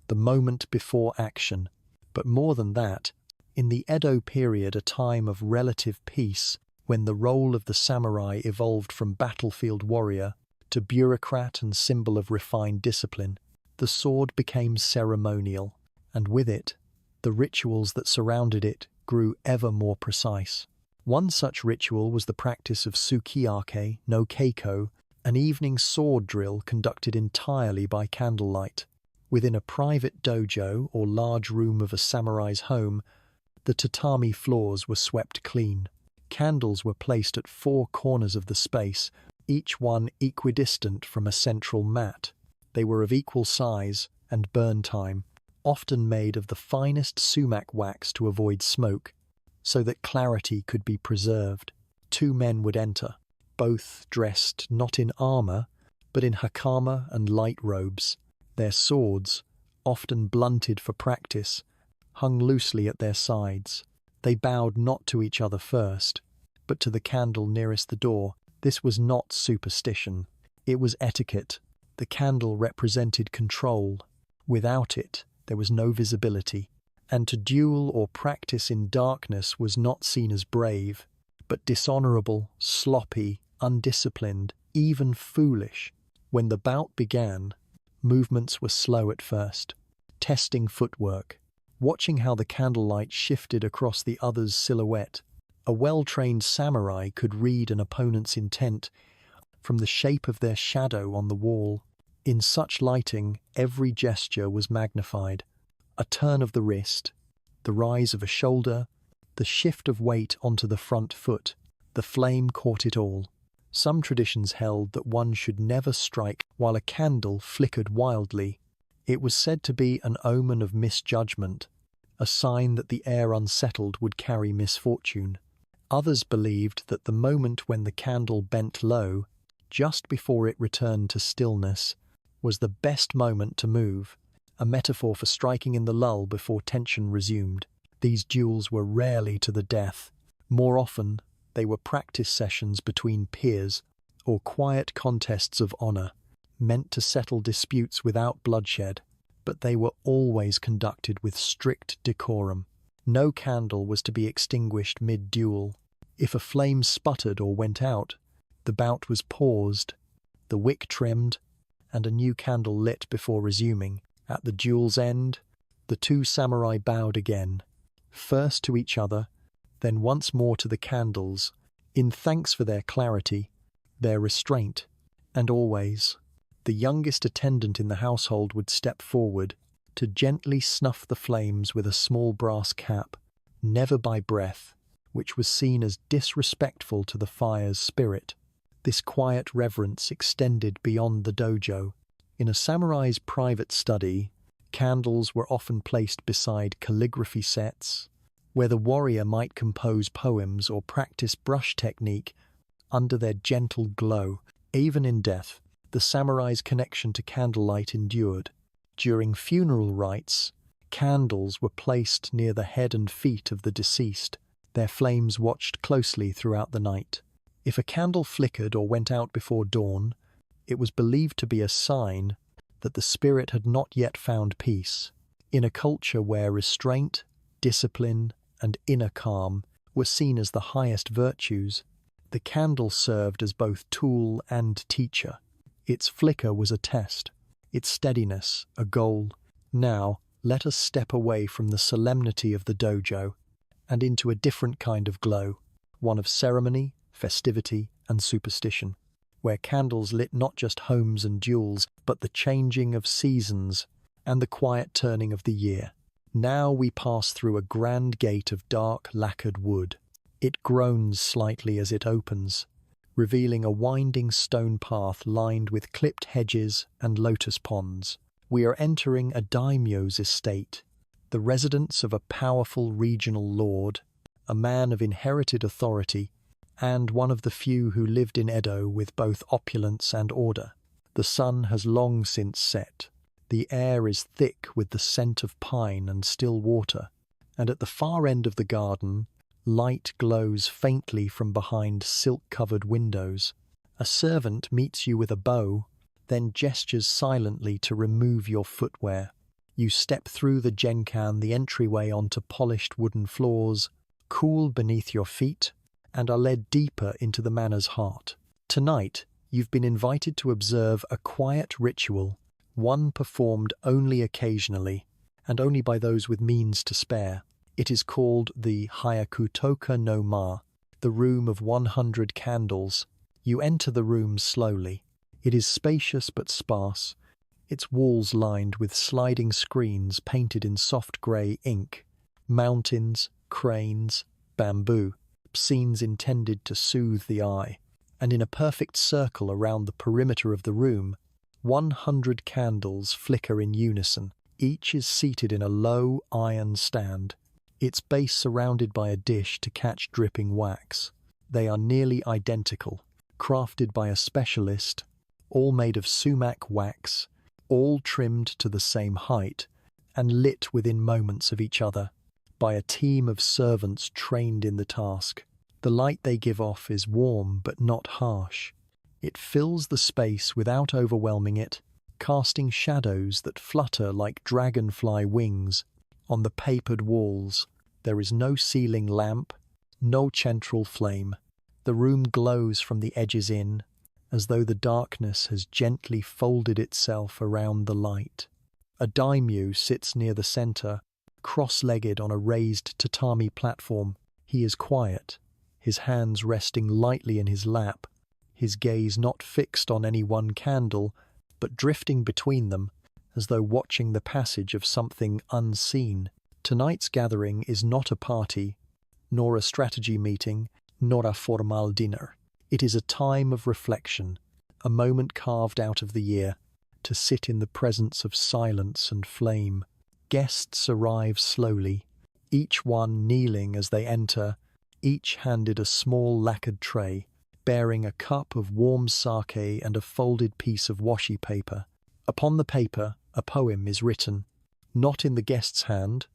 A: the moment before action. But more than that, in the Edo period, a time of relative peace, when the role of the samurai evolved from battlefield warrior to bureaucrat and symbol of refined discipline, the sword became ceremonial, and with it, the rituals that surrounded it grew ever more precise. One such ritual was the practice of sukiyake no keiko, an evening sword drill conducted entirely by candlelight. Within a private dojo or large room of a samurai's home, the tatami floors were swept clean. Candles were placed at 4 corners of the space, each one equidistant from a central mat. They were of equal size and burn time, often made of the finest sumac wax to avoid smoke, so that clarity could be preserved. 2 men would enter, both dressed not in armor, but in hakama and light robes. Their swords, often blunted for practice, hung loosely at their sides. They bowed not to each other first, but to the candle nearest the door. This was not superstition. It was etiquette. The candle represented control. Without it, there was no visibility. And to duel or practice in darkness was not seen as brave, but dishonorable, sloppy, undisciplined, even foolish. When the bout began, movements were slow at first, testing footwork, watching how the candlelight shifted across the other's silhouette. A well-trained samurai could read an opponent's intent from the shape of their shadow on the wall. In such lighting, every gesture was magnified. A turn of the wrist, the rise of a shoulder, the shift of weight onto the front foot, the flame caught it all. Some traditions held that one should never strike while a candle flickered wildly. It was said to be an omen of misjudgment, a sign that the air unsettled would carry misfortune. Others believed that the moment when the candle bent low, just before it returned to stillness, was the best moment to move, a metaphor for striking in the lull before tension resumed. These duels were rarely to the death. More often, they were practice sessions between peers, or quiet contests of honor, meant to settle disputes without bloodshed, but they were always conducted with strict decorum. No candle was to be extinguished mid-duel. If a flame sputtered or went out, the bout was paused, the wick trimmed, and a new candle lit before resuming. At the duel's end, the 2 samurai bowed again, first to each other, then once more to the candles, in thanks for their clarity, their restraint, and always, the youngest attendant in the household would step forward to gently snuff the flames with a small brass cap, never by breath, which was seen as disrespectful to the fire's spirit. This quiet reverence extended beyond the dojo. In a samurai's private study, candles were often placed beside calligraphy sets, where the warrior might compose poems or practice brush technique under their gentle glow. Even in death, the samurai's connection to candlelight endured. During funeral rites, candles were placed near the head and feet of the deceased, their flames watched closely throughout the night. If a candle flickered or went out before dawn, it was believed to be a sign that the spirit had not yet found peace. In a culture where restraint, discipline, and inner calm were seen as the highest virtues, the candle served as both tool and teacher. Its flicker was a test, its steadiness a goal. Now, let us step away from the solemnity of the dojo and into a different kind of glow, one of ceremony, festivity, and superstition, where candles lit not just homes and duels, but the changing of seasons and the quiet turning of the year. Now we pass through a grand gate of dark lacquered wood. It groans slightly as it opens, revealing a winding stone path lined with clipped hedges and lotus ponds. We are entering a daimyo's estate, the residence of a powerful regional lord, a man of inherited authority and one of the few who lived in Edo with both opulence and order. The sun has long since set. The air is thick with the scent of pine and still water, and at the far end of the garden, light glows faintly from behind silk-covered windows. A servant meets you with a bow, then gestures silently to remove your footwear. You step through the genkan, the entryway onto polished wooden floors, cool beneath your feet, and are led deeper into the manor's heart. Tonight, you've been invited to observe a quiet ritual, one performed only occasionally, and only by those with means to spare. It is called the Hyakutoka no Ma, the room of 100 candles. You enter the room slowly. It is spacious but sparse, its walls lined with sliding screens painted in soft grey ink, mountains, cranes, bamboo, scenes intended to soothe the eye. And in a perfect circle around the perimeter of the room, 100 candles flicker in unison. Each is seated in a low iron stand, its base surrounded by a dish to catch dripping wax. They are nearly identical, crafted by a specialist, all made of sumac wax, all trimmed to the same height, and lit within moments of each other by a team of servants trained in the task. The light they give off is warm but not harsh. It fills the space without overwhelming it, casting shadows that flutter like dragonfly wings. On the papered walls, there is no ceiling lamp, no central flame. The room glows from the edges in, as though the darkness has gently folded itself around the light. A daimyo sits near the center, cross-legged on a raised tatami platform. He is quiet, his hands resting lightly in his lap, his gaze not fixed on any one candle, but drifting between them, as though watching the passage of something unseen. Tonight's gathering is not a party, nor a strategy meeting, nor a formal dinner. It is a time of reflection, a moment carved out of the year, to sit in the presence of silence and flame. Guests arrive slowly, each one kneeling as they enter, each handed a small lacquered tray, bearing a cup of warm sake and a folded piece of washi paper. Upon the paper, a poem is written, not in the guest's hand,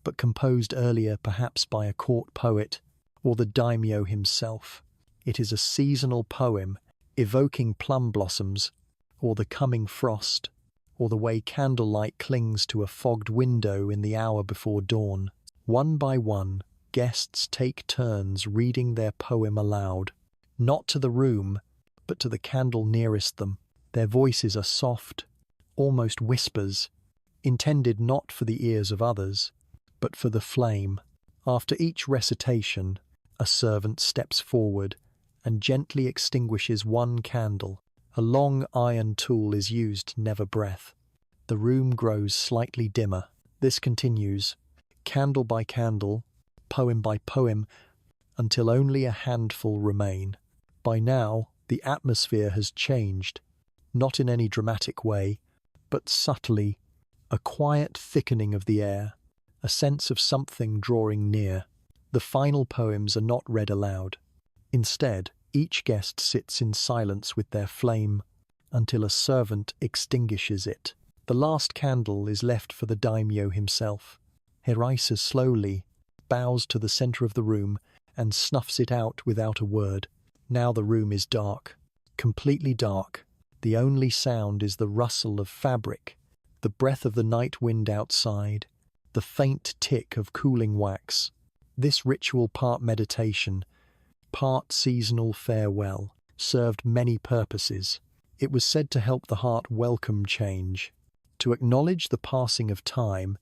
A: but composed earlier perhaps by a court poet or the daimyo himself. It is a seasonal poem evoking plum blossoms, or the coming frost, or the way candlelight clings to a fogged window in the hour before dawn. One by one, guests take turns reading their poem aloud, not to the room, but to the candle nearest them. Their voices are soft, almost whispers, intended not for the ears of others, but for the flame. After each recitation, a servant steps forward and gently extinguishes one candle. A long iron tool is used, never breath. The room grows slightly dimmer. This continues, candle by candle, poem by poem, until only a handful remain. By now, the atmosphere has changed, not in any dramatic way, but subtly, a quiet thickening of the air, a sense of something drawing near. The final poems are not read aloud. Instead, each guest sits in silence with their flame until a servant extinguishes it. The last candle is left for the daimyo himself. He rises slowly, bows to the center of the room, and snuffs it out without a word. Now the room is dark, completely dark. The only sound is the rustle of fabric, the breath of the night wind outside, the faint tick of cooling wax. This ritual, part meditation, part seasonal farewell, served many purposes. It was said to help the heart welcome change, to acknowledge the passing of time,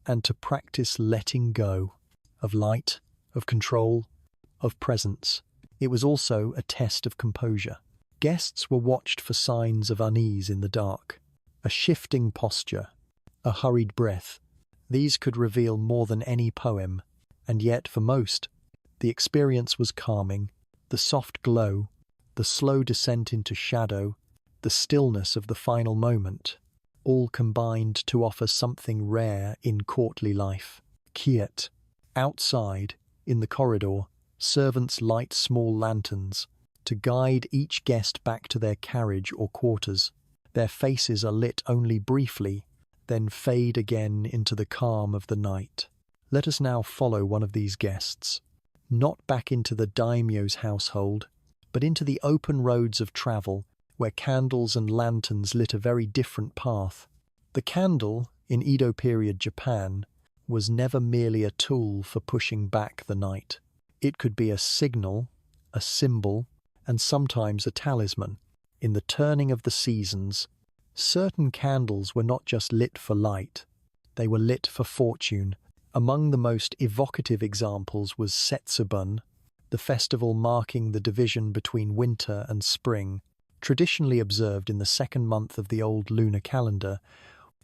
A: and to practice letting go of light, of control, of presence. It was also a test of composure. Guests were watched for signs of unease in the dark, a shifting posture, a hurried breath. These could reveal more than any poem, and yet for most, the experience was calming. The soft glow, the slow descent into shadow, the stillness of the final moment, all combined to offer something rare in courtly life. Quiet. Outside, in the corridor, Servants light small lanterns to guide each guest back to their carriage or quarters. Their faces are lit only briefly, then fade again into the calm of the night. Let us now follow one of these guests, not back into the daimyo's household, but into the open roads of travel, where candles and lanterns lit a very different path. The candle, in Edo period Japan, was never merely a tool for pushing back the night. It could be a signal, a symbol, and sometimes a talisman. In the turning of the seasons, certain candles were not just lit for light, they were lit for fortune. Among the most evocative examples was Setsubun, the festival marking the division between winter and spring. Traditionally observed in the second month of the old lunar calendar,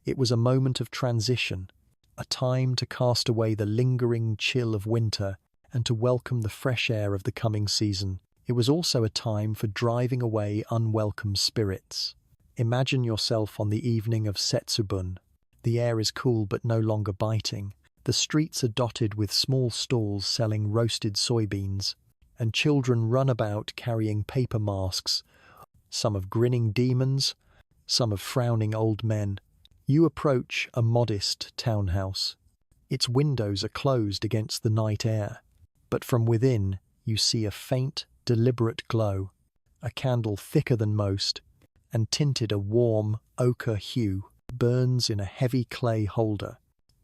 A: it was a moment of transition, a time to cast away the lingering chill of winter and to welcome the fresh air of the coming season. It was also a time for driving away unwelcome spirits. Imagine yourself on the evening of Setsubun. The air is cool but no longer biting. The streets are dotted with small stalls selling roasted soybeans, and children run about carrying paper masks, some of grinning demons, some of frowning old men. You approach a modest townhouse. Its windows are closed against the night air, but from within you see a faint, deliberate glow, a candle thicker than most, and tinted a warm ochre hue, burns in a heavy clay holder.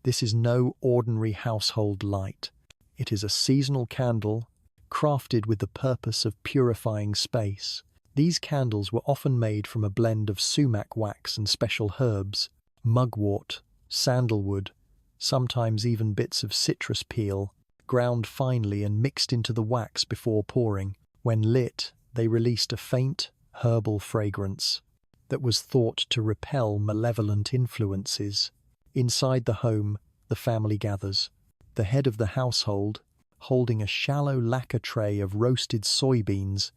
A: This is no ordinary household light. It is a seasonal candle, crafted with the purpose of purifying space. These candles were often made from a blend of sumac wax and special herbs, mugwort, sandalwood, sometimes even bits of citrus peel, ground finely and mixed into the wax before pouring. When lit, they released a faint, herbal fragrance that was thought to repel malevolent influences. Inside the home, the family gathers. The head of the household, holding a shallow lacquer tray of roasted soybeans,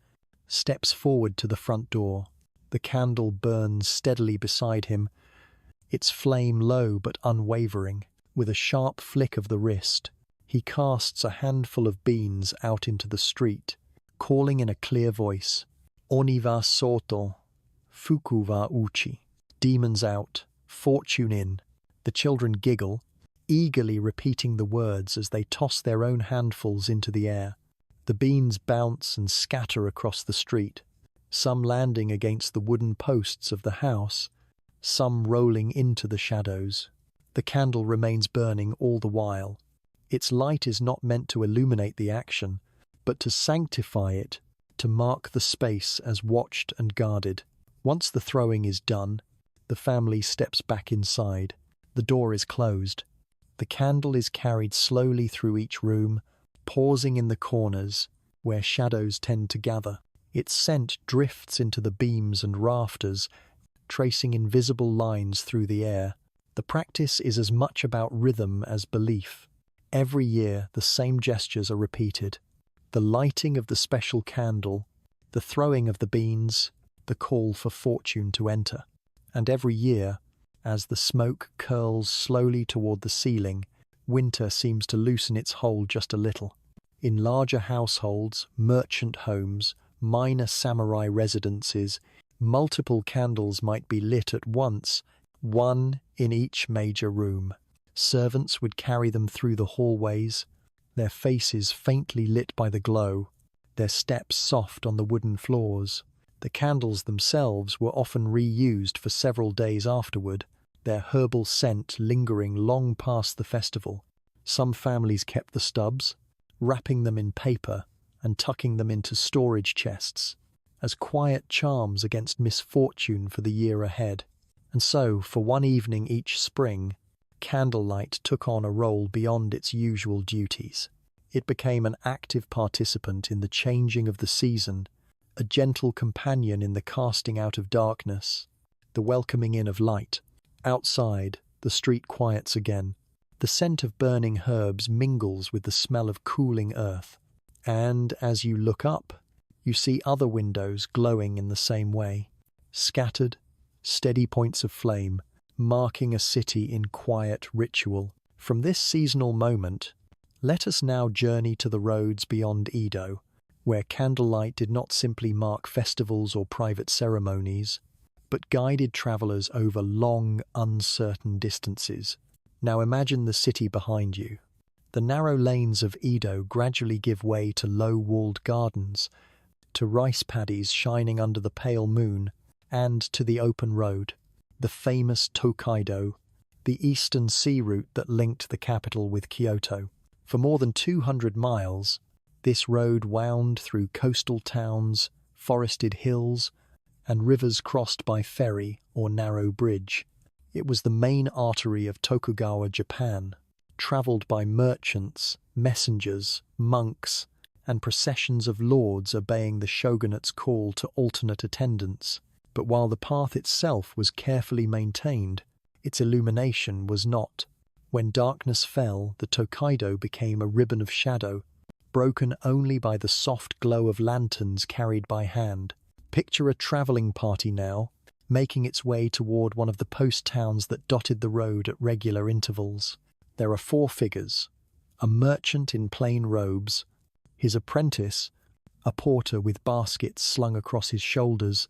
A: steps forward to the front door. The candle burns steadily beside him, its flame low but unwavering. With a sharp flick of the wrist, he casts a handful of beans out into the street, calling in a clear voice, "Oni wa soto, fuku wa uchi." Demons out, fortune in. The children giggle, eagerly repeating the words as they toss their own handfuls into the air. The beans bounce and scatter across the street, some landing against the wooden posts of the house, some rolling into the shadows. The candle remains burning all the while. Its light is not meant to illuminate the action, but to sanctify it, to mark the space as watched and guarded. Once the throwing is done, the family steps back inside. The door is closed. The candle is carried slowly through each room, pausing in the corners where shadows tend to gather. Its scent drifts into the beams and rafters, tracing invisible lines through the air. The practice is as much about rhythm as belief. Every year, the same gestures are repeated. The lighting of the special candle, the throwing of the beans, the call for fortune to enter. And every year, as the smoke curls slowly toward the ceiling, winter seems to loosen its hold just a little. In larger households, merchant homes, minor samurai residences, multiple candles might be lit at once, one in each major room. Servants would carry them through the hallways, their faces faintly lit by the glow, their steps soft on the wooden floors. The candles themselves were often reused for several days afterward, their herbal scent lingering long past the festival. Some families kept the stubs, wrapping them in paper and tucking them into storage chests, as quiet charms against misfortune for the year ahead. And so, for one evening each spring, candlelight took on a role beyond its usual duties. It became an active participant in the changing of the season, a gentle companion in the casting out of darkness, the welcoming in of light. Outside, the street quiets again. The scent of burning herbs mingles with the smell of cooling earth. And as you look up, you see other windows glowing in the same way. Scattered, steady points of flame, marking a city in quiet ritual. From this seasonal moment, Let us now journey to the roads beyond Edo, where candlelight did not simply mark festivals or private ceremonies, but guided travelers over long, uncertain distances. Now imagine the city behind you. The narrow lanes of Edo gradually give way to low-walled gardens, to rice paddies shining under the pale moon, and to the open road, the famous Tokaido, the eastern sea route that linked the capital with Kyoto. For more than 200 miles, this road wound through coastal towns, forested hills, and rivers crossed by ferry or narrow bridge. It was the main artery of Tokugawa Japan, travelled by merchants, messengers, monks, and processions of lords obeying the shogunate's call to alternate attendance. But while the path itself was carefully maintained, its illumination was not. When darkness fell, the Tokaido became a ribbon of shadow, broken only by the soft glow of lanterns carried by hand. Picture a travelling party now, making its way toward one of the post towns that dotted the road at regular intervals. There are four figures: a merchant in plain robes, his apprentice, a porter with baskets slung across his shoulders,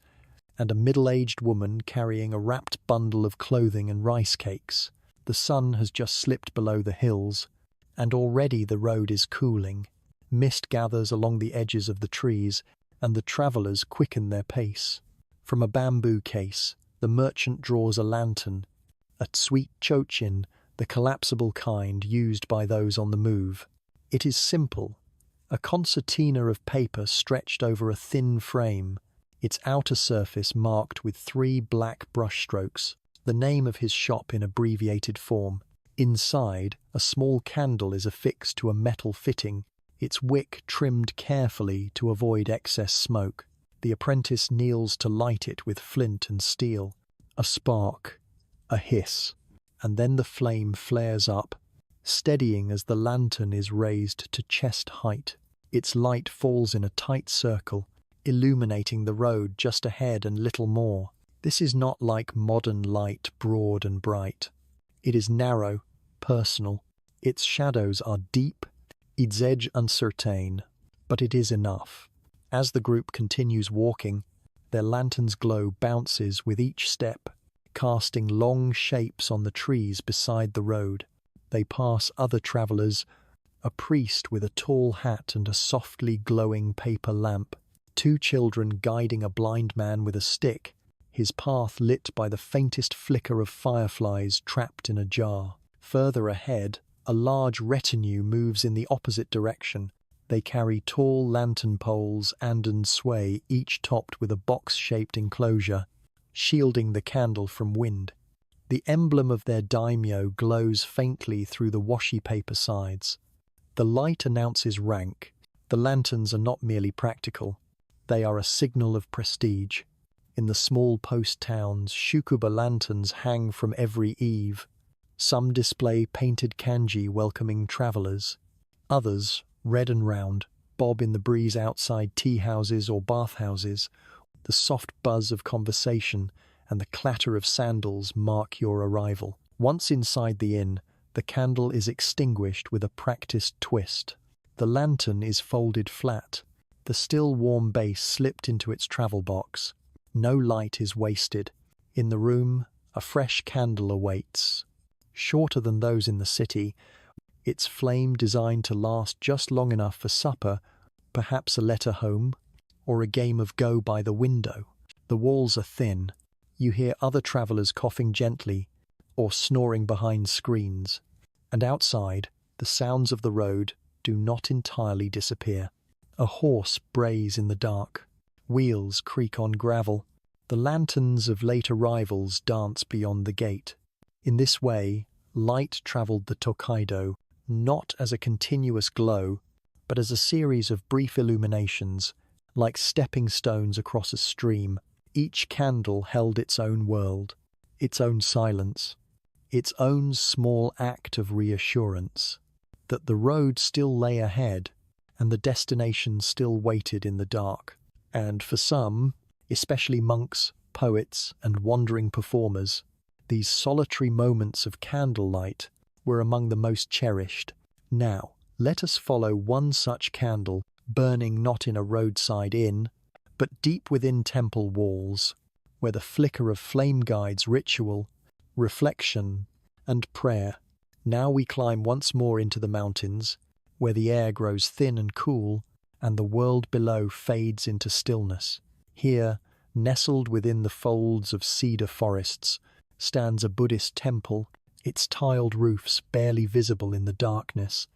A: and a middle-aged woman carrying a wrapped bundle of clothing and rice cakes. The sun has just slipped below the hills, and already the road is cooling. Mist gathers along the edges of the trees, and the travellers quicken their pace. From a bamboo case, the merchant draws a lantern, a sweet chochin, the collapsible kind used by those on the move. It is simple, a concertina of paper stretched over a thin frame, its outer surface marked with 3 black brushstrokes, the name of his shop in abbreviated form. Inside, a small candle is affixed to a metal fitting, its wick trimmed carefully to avoid excess smoke. The apprentice kneels to light it with flint and steel. A spark, a hiss, and then the flame flares up, steadying as the lantern is raised to chest height. Its light falls in a tight circle, illuminating the road just ahead and little more. This is not like modern light, broad and bright. It is narrow, personal. Its shadows are deep, its edge uncertain, but it is enough. As the group continues walking, their lantern's glow bounces with each step, casting long shapes on the trees beside the road. They pass other travellers, a priest with a tall hat and a softly glowing paper lamp, 2 children guiding a blind man with a stick, his path lit by the faintest flicker of fireflies trapped in a jar. Further ahead, a large retinue moves in the opposite direction. They carry tall lantern poles and sway, each topped with a box-shaped enclosure, shielding the candle from wind. The emblem of their daimyo glows faintly through the washi paper sides. The light announces rank. The lanterns are not merely practical. They are a signal of prestige. In the small post towns, shukuba lanterns hang from every eave. Some display painted kanji welcoming travellers. Others, red and round, bob in the breeze outside tea houses or bathhouses. The soft buzz of conversation and the clatter of sandals mark your arrival. Once inside the inn, the candle is extinguished with a practiced twist. The lantern is folded flat, the still warm base slipped into its travel box. No light is wasted. In the room, a fresh candle awaits. Shorter than those in the city, its flame designed to last just long enough for supper, perhaps a letter home, or a game of go by the window. The walls are thin. You hear other travellers coughing gently or snoring behind screens. And outside, the sounds of the road do not entirely disappear. A horse brays in the dark. Wheels creak on gravel. The lanterns of late arrivals dance beyond the gate. In this way, light travelled the Tokaido, not as a continuous glow, but as a series of brief illuminations, like stepping stones across a stream. Each candle held its own world, its own silence, its own small act of reassurance, that the road still lay ahead and the destination still waited in the dark. And for some, especially monks, poets, and wandering performers, these solitary moments of candlelight were among the most cherished. Now, Let us follow one such candle, burning not in a roadside inn, but deep within temple walls, where the flicker of flame guides ritual, reflection, and prayer. Now we climb once more into the mountains, where the air grows thin and cool, and the world below fades into stillness. Here, nestled within the folds of cedar forests, stands a Buddhist temple, its tiled roofs barely visible in the darkness,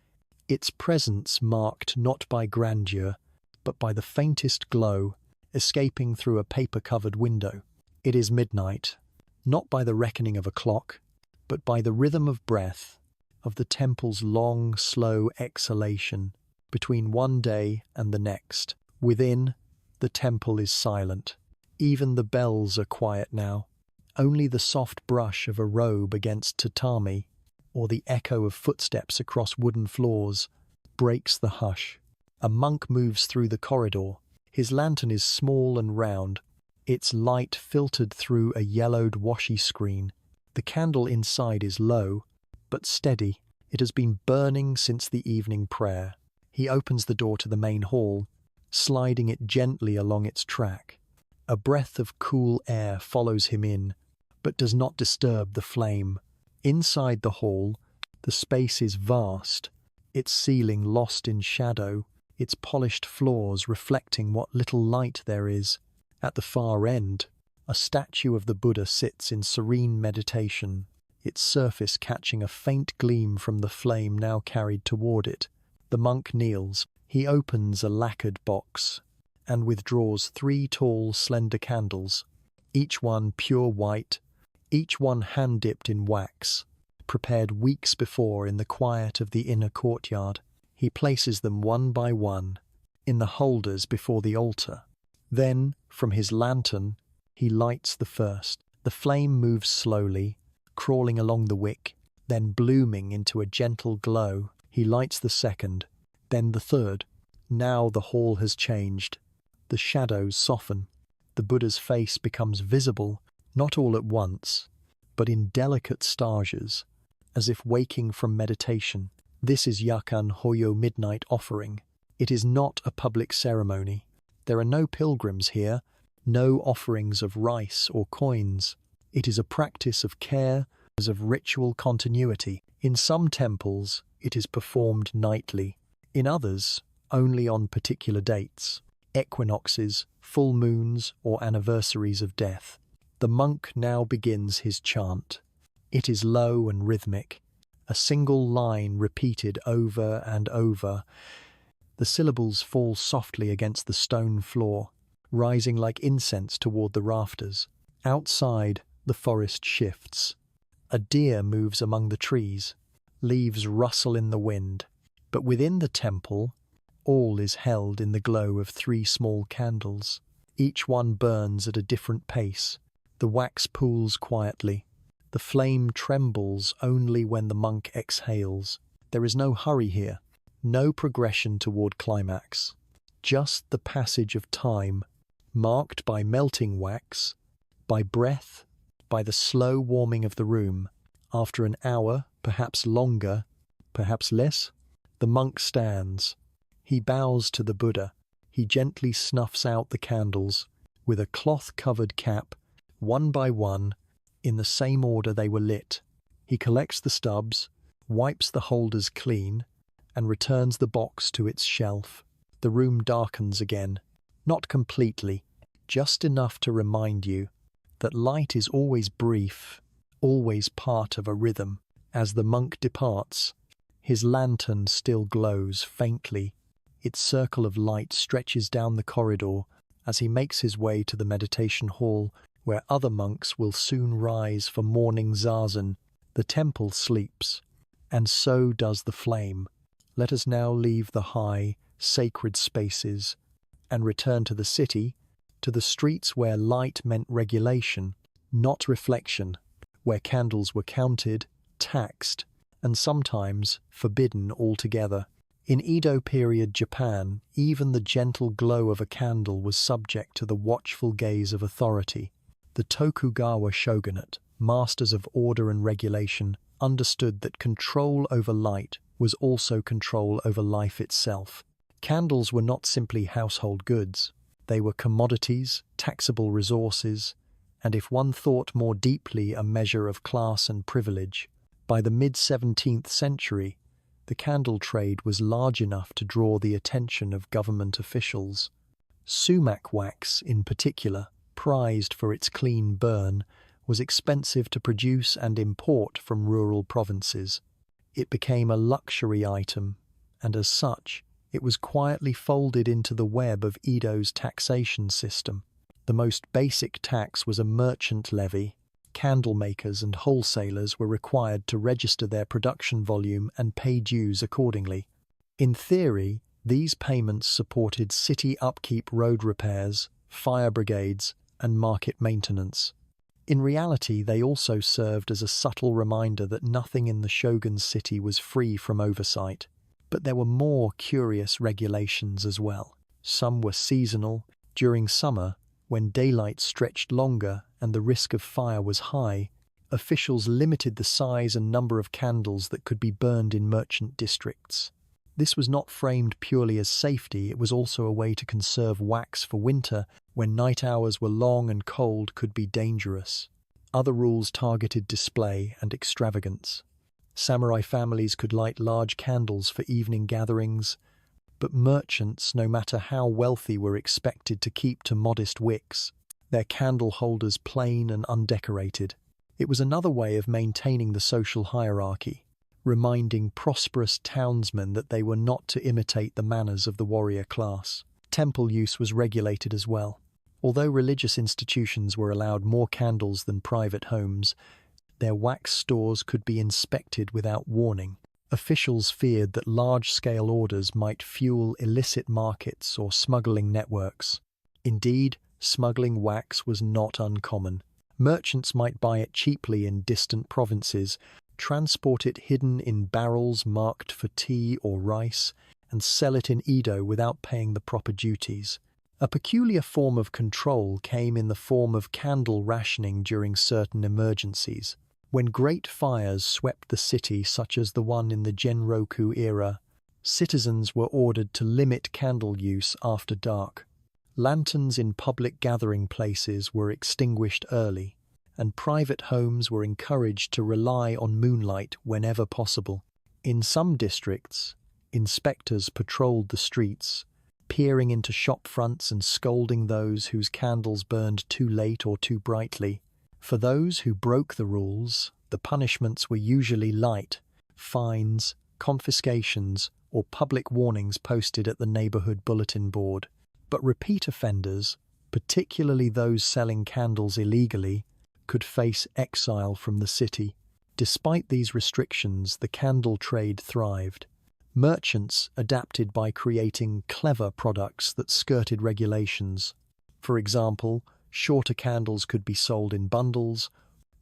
A: its presence marked not by grandeur, but by the faintest glow escaping through a paper-covered window. It is midnight, not by the reckoning of a clock, but by the rhythm of breath, of the temple's long, slow exhalation between one day and the next. Within, the temple is silent. Even the bells are quiet now. Only the soft brush of a robe against tatami, or the echo of footsteps across wooden floors, breaks the hush. A monk moves through the corridor. His lantern is small and round, its light filtered through a yellowed washi screen. The candle inside is low, but steady. It has been burning since the evening prayer. He opens the door to the main hall, sliding it gently along its track. A breath of cool air follows him in, but does not disturb the flame. Inside the hall, the space is vast, its ceiling lost in shadow, its polished floors reflecting what little light there is. At the far end, a statue of the Buddha sits in serene meditation, its surface catching a faint gleam from the flame now carried toward it. The monk kneels. He opens a lacquered box and withdraws 3 tall, slender candles, each one pure white, each one hand-dipped in wax, prepared weeks before in the quiet of the inner courtyard. He places them one by one in the holders before the altar. Then, from his lantern, he lights the first. The flame moves slowly, crawling along the wick, then blooming into a gentle glow. He lights the second, then the third. Now the hall has changed. The shadows soften. The Buddha's face becomes visible, not all at once, but in delicate stages, as if waking from meditation. This is Yakan Hoyo midnight offering. It is not a public ceremony. There are no pilgrims here, no offerings of rice or coins. It is a practice of care, of ritual continuity. In some temples, it is performed nightly. In others, only on particular dates, equinoxes, full moons, or anniversaries of death. The monk now begins his chant. It is low and rhythmic, a single line repeated over and over. The syllables fall softly against the stone floor, rising like incense toward the rafters. Outside, the forest shifts. A deer moves among the trees. Leaves rustle in the wind. But within the temple, all is held in the glow of 3 small candles. Each one burns at a different pace. The wax pools quietly. The flame trembles only when the monk exhales. There is no hurry here, no progression toward climax. Just the passage of time, marked by melting wax, by breath, by the slow warming of the room. After an hour, perhaps longer, perhaps less, the monk stands. He bows to the Buddha. He gently snuffs out the candles with a cloth-covered cap, one by one, in the same order they were lit. He collects the stubs, wipes the holders clean, and returns the box to its shelf. The room darkens again, not completely, just enough to remind you that light is always brief, always part of a rhythm. As the monk departs, his lantern still glows faintly. Its circle of light stretches down the corridor as he makes his way to the meditation hall, where other monks will soon rise for morning zazen. The temple sleeps, and so does the flame. Let us now leave the high, sacred spaces and return to the city, to the streets where light meant regulation, not reflection, where candles were counted, taxed, and sometimes forbidden altogether. In Edo period Japan, even the gentle glow of a candle was subject to the watchful gaze of authority. The Tokugawa shogunate, masters of order and regulation, understood that control over light was also control over life itself. Candles were not simply household goods. They were commodities, taxable resources, and if one thought more deeply, a measure of class and privilege. By the mid-17th century, the candle trade was large enough to draw the attention of government officials. Sumac wax, in particular, prized for its clean burn, was expensive to produce and import from rural provinces. It became a luxury item, and as such, it was quietly folded into the web of Edo's taxation system. The most basic tax was a merchant levy. Candle makers and wholesalers were required to register their production volume and pay dues accordingly. In theory, these payments supported city upkeep, road repairs, fire brigades, and market maintenance. In reality, they also served as a subtle reminder that nothing in the shogun's city was free from oversight. But there were more curious regulations as well. Some were seasonal. During summer, when daylight stretched longer and the risk of fire was high, officials limited the size and number of candles that could be burned in merchant districts. This was not framed purely as safety, it was also a way to conserve wax for winter, when night hours were long and cold could be dangerous. Other rules targeted display and extravagance. Samurai families could light large candles for evening gatherings, but merchants, no matter how wealthy, were expected to keep to modest wicks, their candle holders plain and undecorated. It was another way of maintaining the social hierarchy, reminding prosperous townsmen that they were not to imitate the manners of the warrior class. Temple use was regulated as well. Although religious institutions were allowed more candles than private homes, their wax stores could be inspected without warning. Officials feared that large-scale orders might fuel illicit markets or smuggling networks. Indeed, smuggling wax was not uncommon. Merchants might buy it cheaply in distant provinces, transport it hidden in barrels marked for tea or rice, and sell it in Edo without paying the proper duties. A peculiar form of control came in the form of candle rationing during certain emergencies. When great fires swept the city, such as the one in the Genroku era, citizens were ordered to limit candle use after dark. Lanterns in public gathering places were extinguished early, and private homes were encouraged to rely on moonlight whenever possible. In some districts, inspectors patrolled the streets, peering into shop fronts and scolding those whose candles burned too late or too brightly. For those who broke the rules, the punishments were usually light: fines, confiscations, or public warnings posted at the neighborhood bulletin board. But repeat offenders, particularly those selling candles illegally, could face exile from the city. Despite these restrictions, the candle trade thrived. Merchants adapted by creating clever products that skirted regulations. For example, shorter candles could be sold in bundles,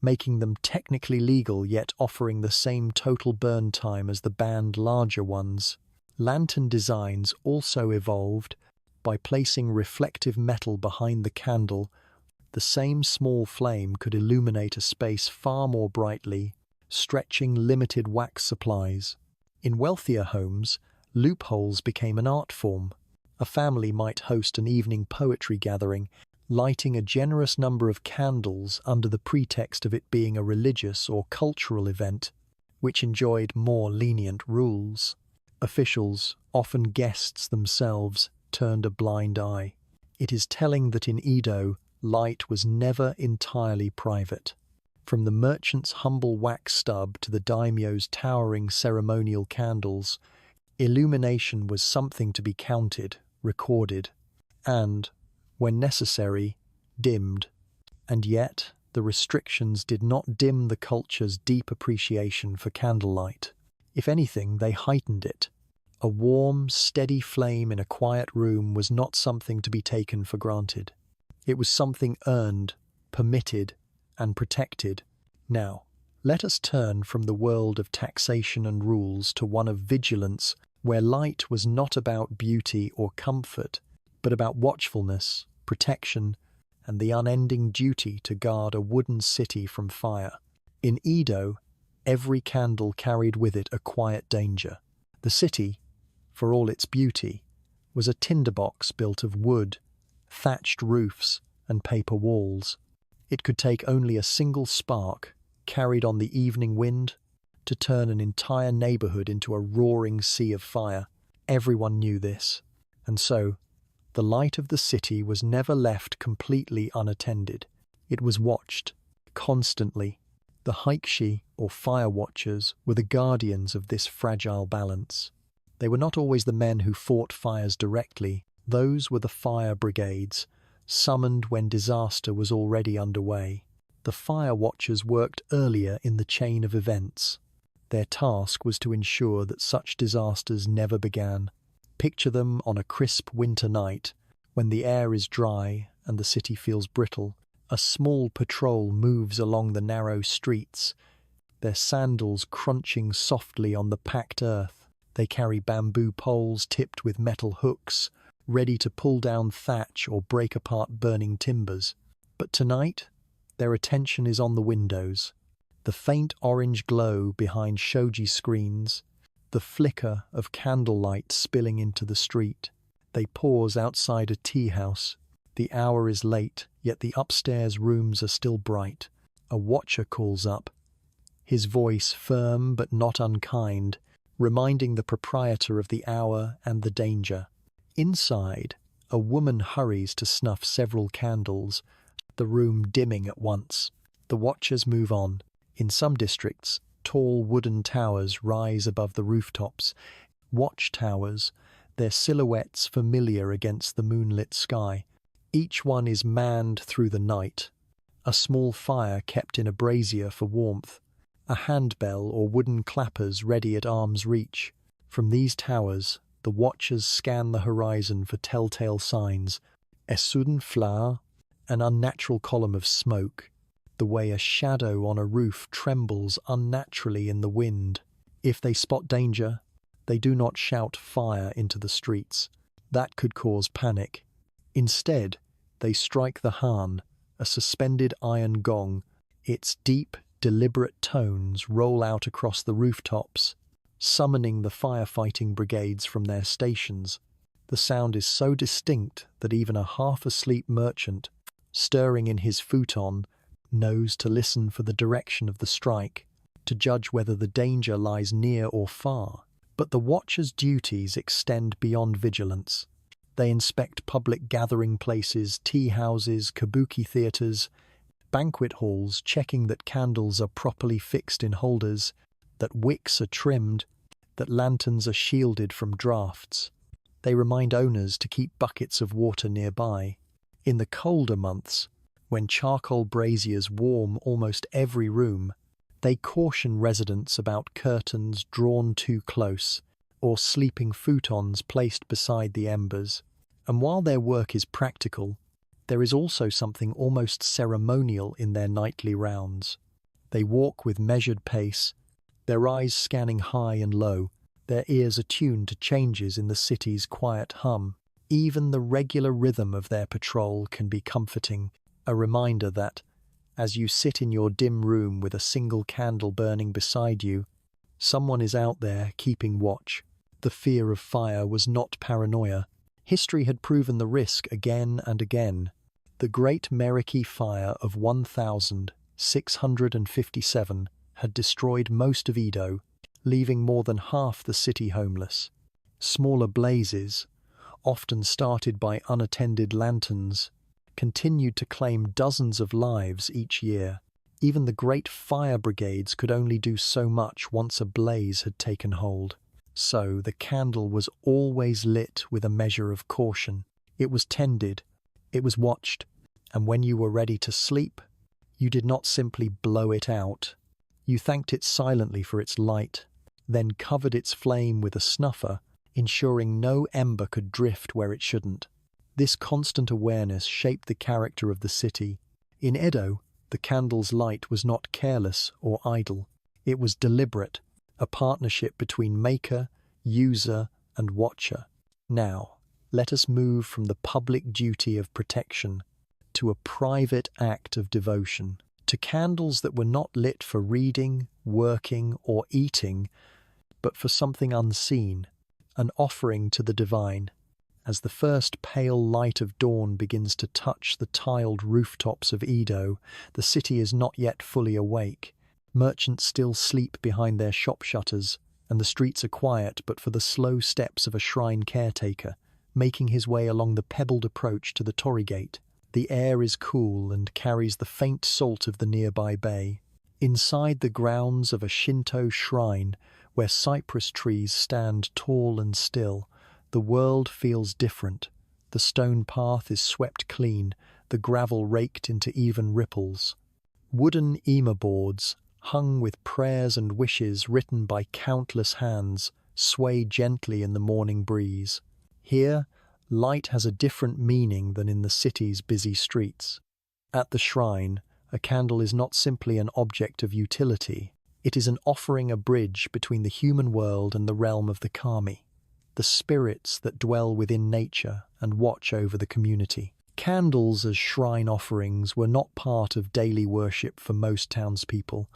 A: making them technically legal yet offering the same total burn time as the banned larger ones. Lantern designs also evolved. By placing reflective metal behind the candle, the same small flame could illuminate a space far more brightly, stretching limited wax supplies. In wealthier homes, loopholes became an art form. A family might host an evening poetry gathering, lighting a generous number of candles under the pretext of it being a religious or cultural event, which enjoyed more lenient rules. Officials, often guests themselves, turned a blind eye. It is telling that in Edo, light was never entirely private. From the merchant's humble wax stub to the daimyo's towering ceremonial candles, illumination was something to be counted, recorded, and, when necessary, dimmed. And yet, the restrictions did not dim the culture's deep appreciation for candlelight. If anything, they heightened it. A warm, steady flame in a quiet room was not something to be taken for granted. It was something earned, permitted, and protected. Now, let us turn from the world of taxation and rules to one of vigilance, where light was not about beauty or comfort, but about watchfulness, protection, and the unending duty to guard a wooden city from fire. In Edo, every candle carried with it a quiet danger. The city, for all its beauty, was a tinderbox built of wood, thatched roofs, and paper walls. It could take only a single spark, carried on the evening wind, to turn an entire neighborhood into a roaring sea of fire. Everyone knew this, and so the light of the city was never left completely unattended. It was watched, constantly. The Haikshi, or fire watchers, were the guardians of this fragile balance. They were not always the men who fought fires directly. Those were the fire brigades, summoned when disaster was already underway. The fire watchers worked earlier in the chain of events. Their task was to ensure that such disasters never began. Picture them on a crisp winter night, when the air is dry and the city feels brittle. A small patrol moves along the narrow streets, their sandals crunching softly on the packed earth. They carry bamboo poles tipped with metal hooks, ready to pull down thatch or break apart burning timbers. But tonight, their attention is on the windows. The faint orange glow behind shoji screens, the flicker of candlelight spilling into the street. They pause outside a tea house. The hour is late, yet the upstairs rooms are still bright. A watcher calls up, his voice firm but not unkind, reminding the proprietor of the hour and the danger. Inside, a woman hurries to snuff several candles, the room dimming at once. The watchers move on. In some districts, tall wooden towers rise above the rooftops. Watchtowers, their silhouettes familiar against the moonlit sky. Each one is manned through the night. A small fire kept in a brazier for warmth. A handbell or wooden clappers ready at arm's reach. From these towers, the watchers scan the horizon for telltale signs. A sudden flare, an unnatural column of smoke, the way a shadow on a roof trembles unnaturally in the wind. If they spot danger, they do not shout fire into the streets. That could cause panic. Instead, they strike the han, a suspended iron gong. Its deep, deliberate tones roll out across the rooftops, summoning the firefighting brigades from their stations. The sound is so distinct that even a half-asleep merchant, stirring in his futon, knows to listen for the direction of the strike, to judge whether the danger lies near or far. But the watcher's duties extend beyond vigilance. They inspect public gathering places, tea houses, kabuki theatres, banquet halls, checking that candles are properly fixed in holders, that wicks are trimmed, that lanterns are shielded from drafts. They remind owners to keep buckets of water nearby. In the colder months, when charcoal braziers warm almost every room, they caution residents about curtains drawn too close or sleeping futons placed beside the embers. And while their work is practical, there is also something almost ceremonial in their nightly rounds. They walk with measured pace, their eyes scanning high and low, their ears attuned to changes in the city's quiet hum. Even the regular rhythm of their patrol can be comforting, a reminder that, as you sit in your dim room with a single candle burning beside you, someone is out there keeping watch. The fear of fire was not paranoia. History had proven the risk again and again. The Great Meriki Fire of 1657 had destroyed most of Edo, leaving more than half the city homeless. Smaller blazes, often started by unattended lanterns, continued to claim dozens of lives each year. Even the great fire brigades could only do so much once a blaze had taken hold. So the candle was always lit with a measure of caution. It was tended, it was watched, and when you were ready to sleep, you did not simply blow it out. You thanked it silently for its light, then covered its flame with a snuffer, ensuring no ember could drift where it shouldn't. This constant awareness shaped the character of the city. In Edo, the candle's light was not careless or idle. It was deliberate, a partnership between maker, user, and watcher. Now, let us move from the public duty of protection to a private act of devotion, to candles that were not lit for reading, working, or eating, but for something unseen, an offering to the divine. As the first pale light of dawn begins to touch the tiled rooftops of Edo, the city is not yet fully awake. Merchants still sleep behind their shop shutters, and the streets are quiet but for the slow steps of a shrine caretaker, making his way along the pebbled approach to the torii gate. The air is cool and carries the faint salt of the nearby bay. Inside the grounds of a Shinto shrine, where cypress trees stand tall and still, the world feels different. The stone path is swept clean, the gravel raked into even ripples. Wooden ima boards, hung with prayers and wishes written by countless hands, sway gently in the morning breeze. Here, light has a different meaning than in the city's busy streets. At the shrine, a candle is not simply an object of utility. It is an offering, a bridge between the human world and the realm of the kami, the spirits that dwell within nature and watch over the community. Candles as shrine offerings were not part of daily worship for most townspeople.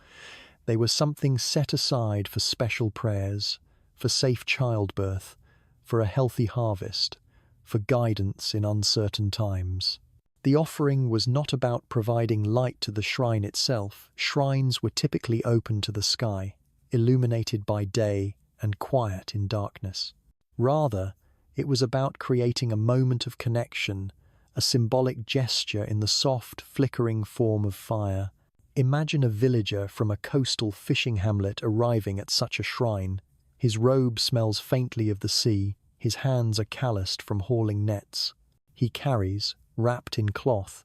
A: They were something set aside for special prayers, for safe childbirth, for a healthy harvest, for guidance in uncertain times. The offering was not about providing light to the shrine itself. Shrines were typically open to the sky, illuminated by day and quiet in darkness. Rather, it was about creating a moment of connection, a symbolic gesture in the soft, flickering form of fire. Imagine a villager from a coastal fishing hamlet arriving at such a shrine. His robe smells faintly of the sea, his hands are calloused from hauling nets. He carries, wrapped in cloth,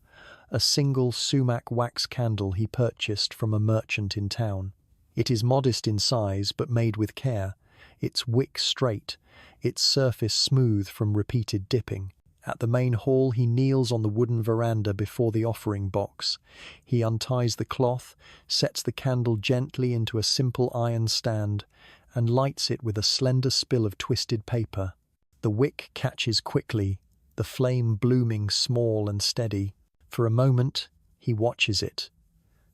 A: a single sumac wax candle he purchased from a merchant in town. It is modest in size but made with care, its wick straight, its surface smooth from repeated dipping. At the main hall he kneels on the wooden veranda before the offering box. He unties the cloth, sets the candle gently into a simple iron stand, and lights it with a slender spill of twisted paper. The wick catches quickly, the flame blooming small and steady. For a moment, he watches it.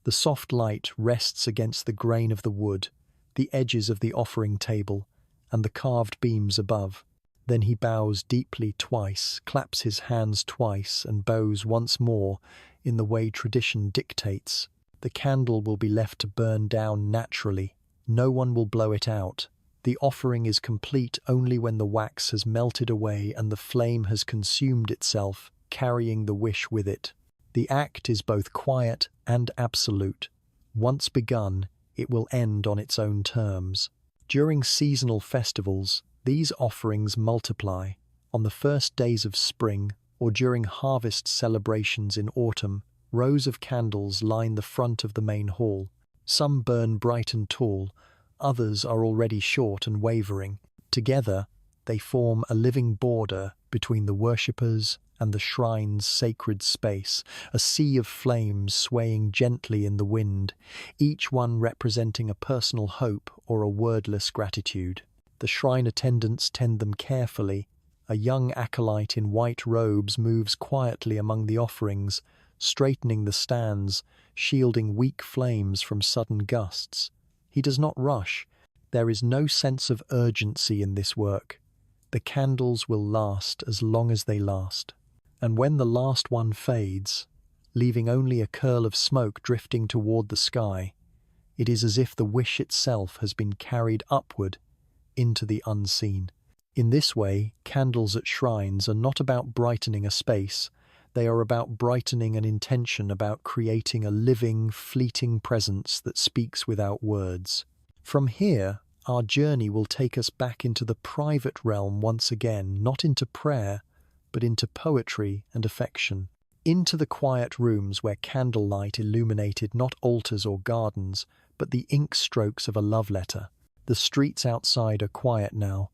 A: The soft light rests against the grain of the wood, the edges of the offering table, and the carved beams above. Then he bows deeply twice, claps his hands twice, and bows once more in the way tradition dictates. The candle will be left to burn down naturally. No one will blow it out. The offering is complete only when the wax has melted away and the flame has consumed itself, carrying the wish with it. The act is both quiet and absolute. Once begun, it will end on its own terms. During seasonal festivals, these offerings multiply. On the first days of spring, or during harvest celebrations in autumn, rows of candles line the front of the main hall. Some burn bright and tall, others are already short and wavering. Together, they form a living border between the worshippers and the shrine's sacred space, a sea of flames swaying gently in the wind, each one representing a personal hope or a wordless gratitude. The shrine attendants tend them carefully. A young acolyte in white robes moves quietly among the offerings, straightening the stands, shielding weak flames from sudden gusts. He does not rush. There is no sense of urgency in this work. The candles will last as long as they last. And when the last one fades, leaving only a curl of smoke drifting toward the sky, it is as if the wish itself has been carried upward into the unseen. In this way, candles at shrines are not about brightening a space. They are about brightening an intention, about creating a living, fleeting presence that speaks without words. From here, our journey will take us back into the private realm once again, not into prayer, but into poetry and affection. Into the quiet rooms where candlelight illuminated not altars or gardens, but the ink strokes of a love letter. The streets outside are quiet now,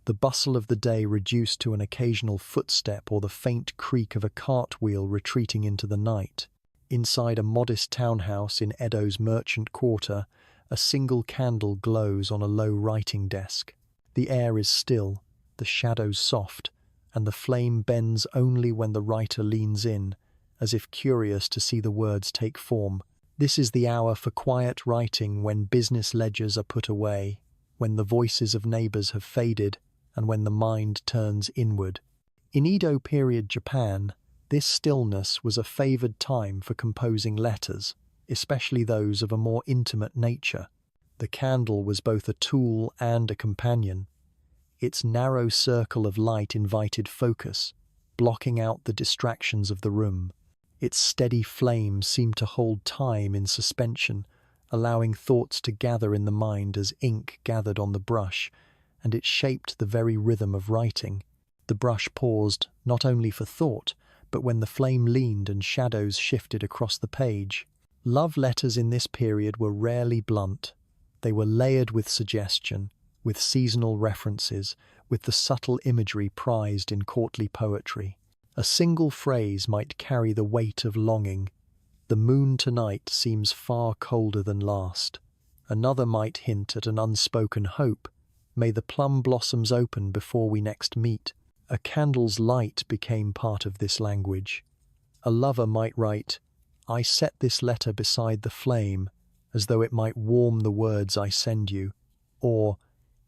A: the bustle of the day reduced to an occasional footstep or the faint creak of a cartwheel retreating into the night. Inside a modest townhouse in Edo's merchant quarter, a single candle glows on a low writing desk. The air is still, the shadows soft, and the flame bends only when the writer leans in, as if curious to see the words take form. This is the hour for quiet writing when business ledgers are put away, when the voices of neighbors have faded and when the mind turns inward. In Edo period Japan, this stillness was a favored time for composing letters, especially those of a more intimate nature. The candle was both a tool and a companion. Its narrow circle of light invited focus, blocking out the distractions of the room. Its steady flame seemed to hold time in suspension, allowing thoughts to gather in the mind as ink gathered on the brush, and it shaped the very rhythm of writing. The brush paused, not only for thought, but when the flame leaned and shadows shifted across the page. Love letters in this period were rarely blunt. They were layered with suggestion, with seasonal references, with the subtle imagery prized in courtly poetry. A single phrase might carry the weight of longing. The moon tonight seems far colder than last. Another might hint at an unspoken hope. May the plum blossoms open before we next meet. A candle's light became part of this language. A lover might write, "I set this letter beside the flame, as though it might warm the words I send you," or,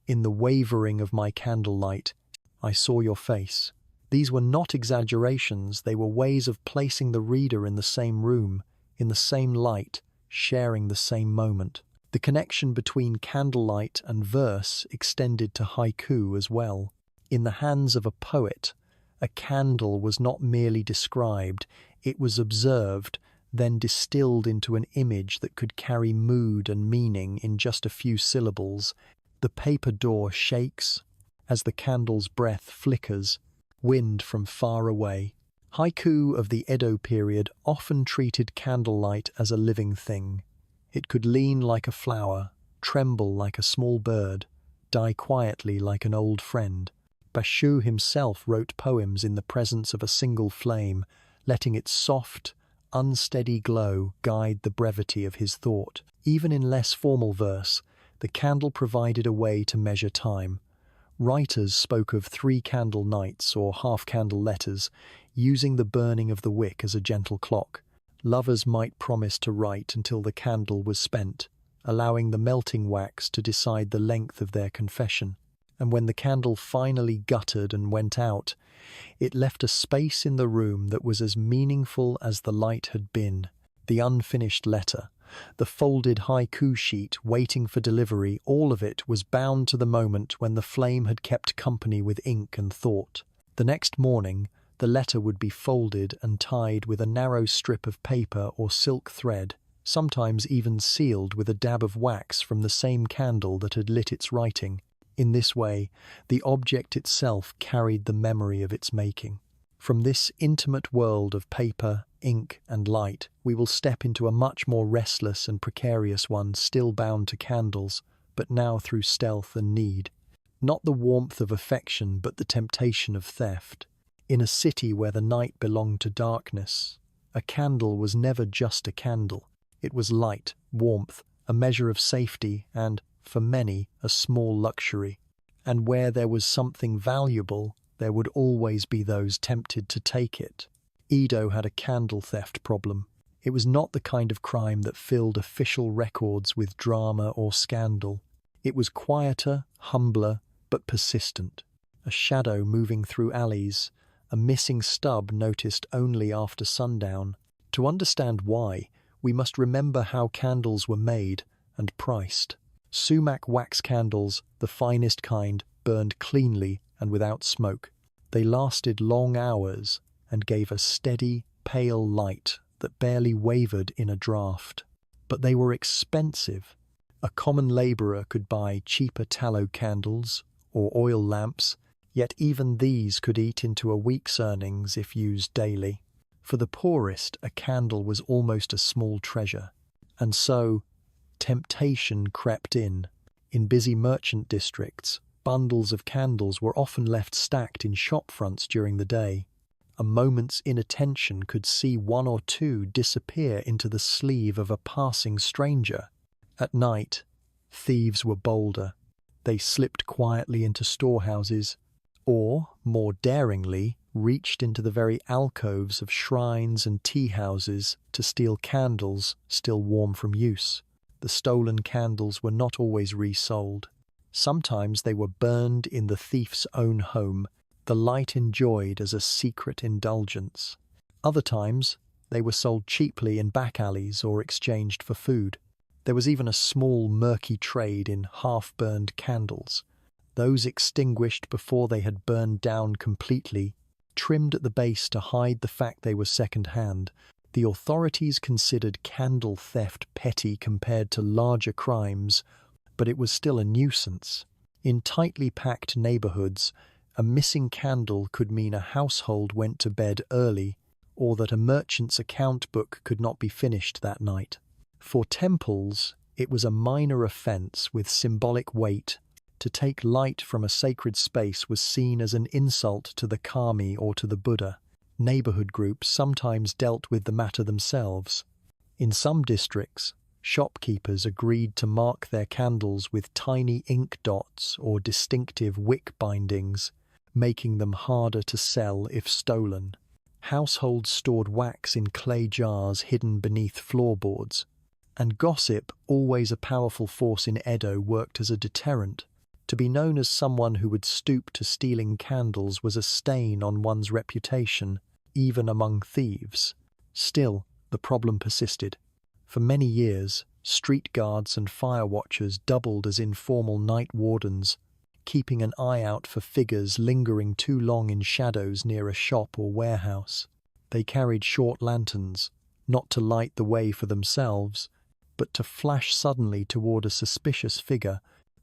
A: "In the wavering of my candlelight, I saw your face." These were not exaggerations, they were ways of placing the reader in the same room, in the same light, sharing the same moment. The connection between candlelight and verse extended to haiku as well. In the hands of a poet, a candle was not merely described, it was observed, then distilled into an image that could carry mood and meaning in just a few syllables. The paper door shakes as the candle's breath flickers, wind from far away. Haiku of the Edo period often treated candlelight as a living thing. It could lean like a flower, tremble like a small bird, die quietly like an old friend. Basho himself wrote poems in the presence of a single flame, letting its soft, unsteady glow guide the brevity of his thought. Even in less formal verse, the candle provided a way to measure time. Writers spoke of 3-candle nights or half-candle letters, using the burning of the wick as a gentle clock. Lovers might promise to write until the candle was spent, allowing the melting wax to decide the length of their confession. And when the candle finally guttered and went out, it left a space in the room that was as meaningful as the light had been. The unfinished letter, the folded haiku sheet waiting for delivery, all of it was bound to the moment when the flame had kept company with ink and thought. The next morning, the letter would be folded and tied with a narrow strip of paper or silk thread, sometimes even sealed with a dab of wax from the same candle that had lit its writing. In this way, the object itself carried the memory of its making. From this intimate world of paper, ink, and light, we will step into a much more restless and precarious one, still bound to candles, but now through stealth and need. Not the warmth of affection, but the temptation of theft. In a city where the night belonged to darkness, a candle was never just a candle. It was light, warmth, a measure of safety, and, for many, a small luxury. And where there was something valuable, there would always be those tempted to take it. Edo had a candle theft problem. It was not the kind of crime that filled official records with drama or scandal. It was quieter, humbler, but persistent. A shadow moving through alleys, a missing stub noticed only after sundown. To understand why, we must remember how candles were made and priced. Sumac wax candles, the finest kind, burned cleanly and without smoke. They lasted long hours and gave a steady, pale light that barely wavered in a draught. But they were expensive. A common labourer could buy cheaper tallow candles or oil lamps, yet even these could eat into a week's earnings if used daily. For the poorest, a candle was almost a small treasure. And so, temptation crept in. In busy merchant districts, bundles of candles were often left stacked in shop fronts during the day. A moment's inattention could see one or two disappear into the sleeve of a passing stranger. At night, thieves were bolder. They slipped quietly into storehouses, or, more daringly, reached into the very alcoves of shrines and tea-houses to steal candles still warm from use. The stolen candles were not always resold. Sometimes they were burned in the thief's own home, the light enjoyed as a secret indulgence. Other times, they were sold cheaply in back alleys or exchanged for food. There was even a small, murky trade in half-burned candles, those extinguished before they had burned down completely, trimmed at the base to hide the fact they were second-hand. The authorities considered candle theft petty compared to larger crimes, but it was still a nuisance. In tightly packed neighborhoods, a missing candle could mean a household went to bed early, or that a merchant's account book could not be finished that night. For temples, it was a minor offense with symbolic weight. To take light from a sacred space was seen as an insult to the kami or to the Buddha. Neighborhood groups sometimes dealt with the matter themselves. In some districts, shopkeepers agreed to mark their candles with tiny ink dots or distinctive wick bindings, making them harder to sell if stolen. Households stored wax in clay jars hidden beneath floorboards. And gossip, always a powerful force in Edo, worked as a deterrent. To be known as someone who would stoop to stealing candles was a stain on one's reputation, even among thieves. Still, the problem persisted. For many years, street guards and fire watchers doubled as informal night wardens, keeping an eye out for figures lingering too long in shadows near a shop or warehouse. They carried short lanterns, not to light the way for themselves, but to flash suddenly toward a suspicious figure,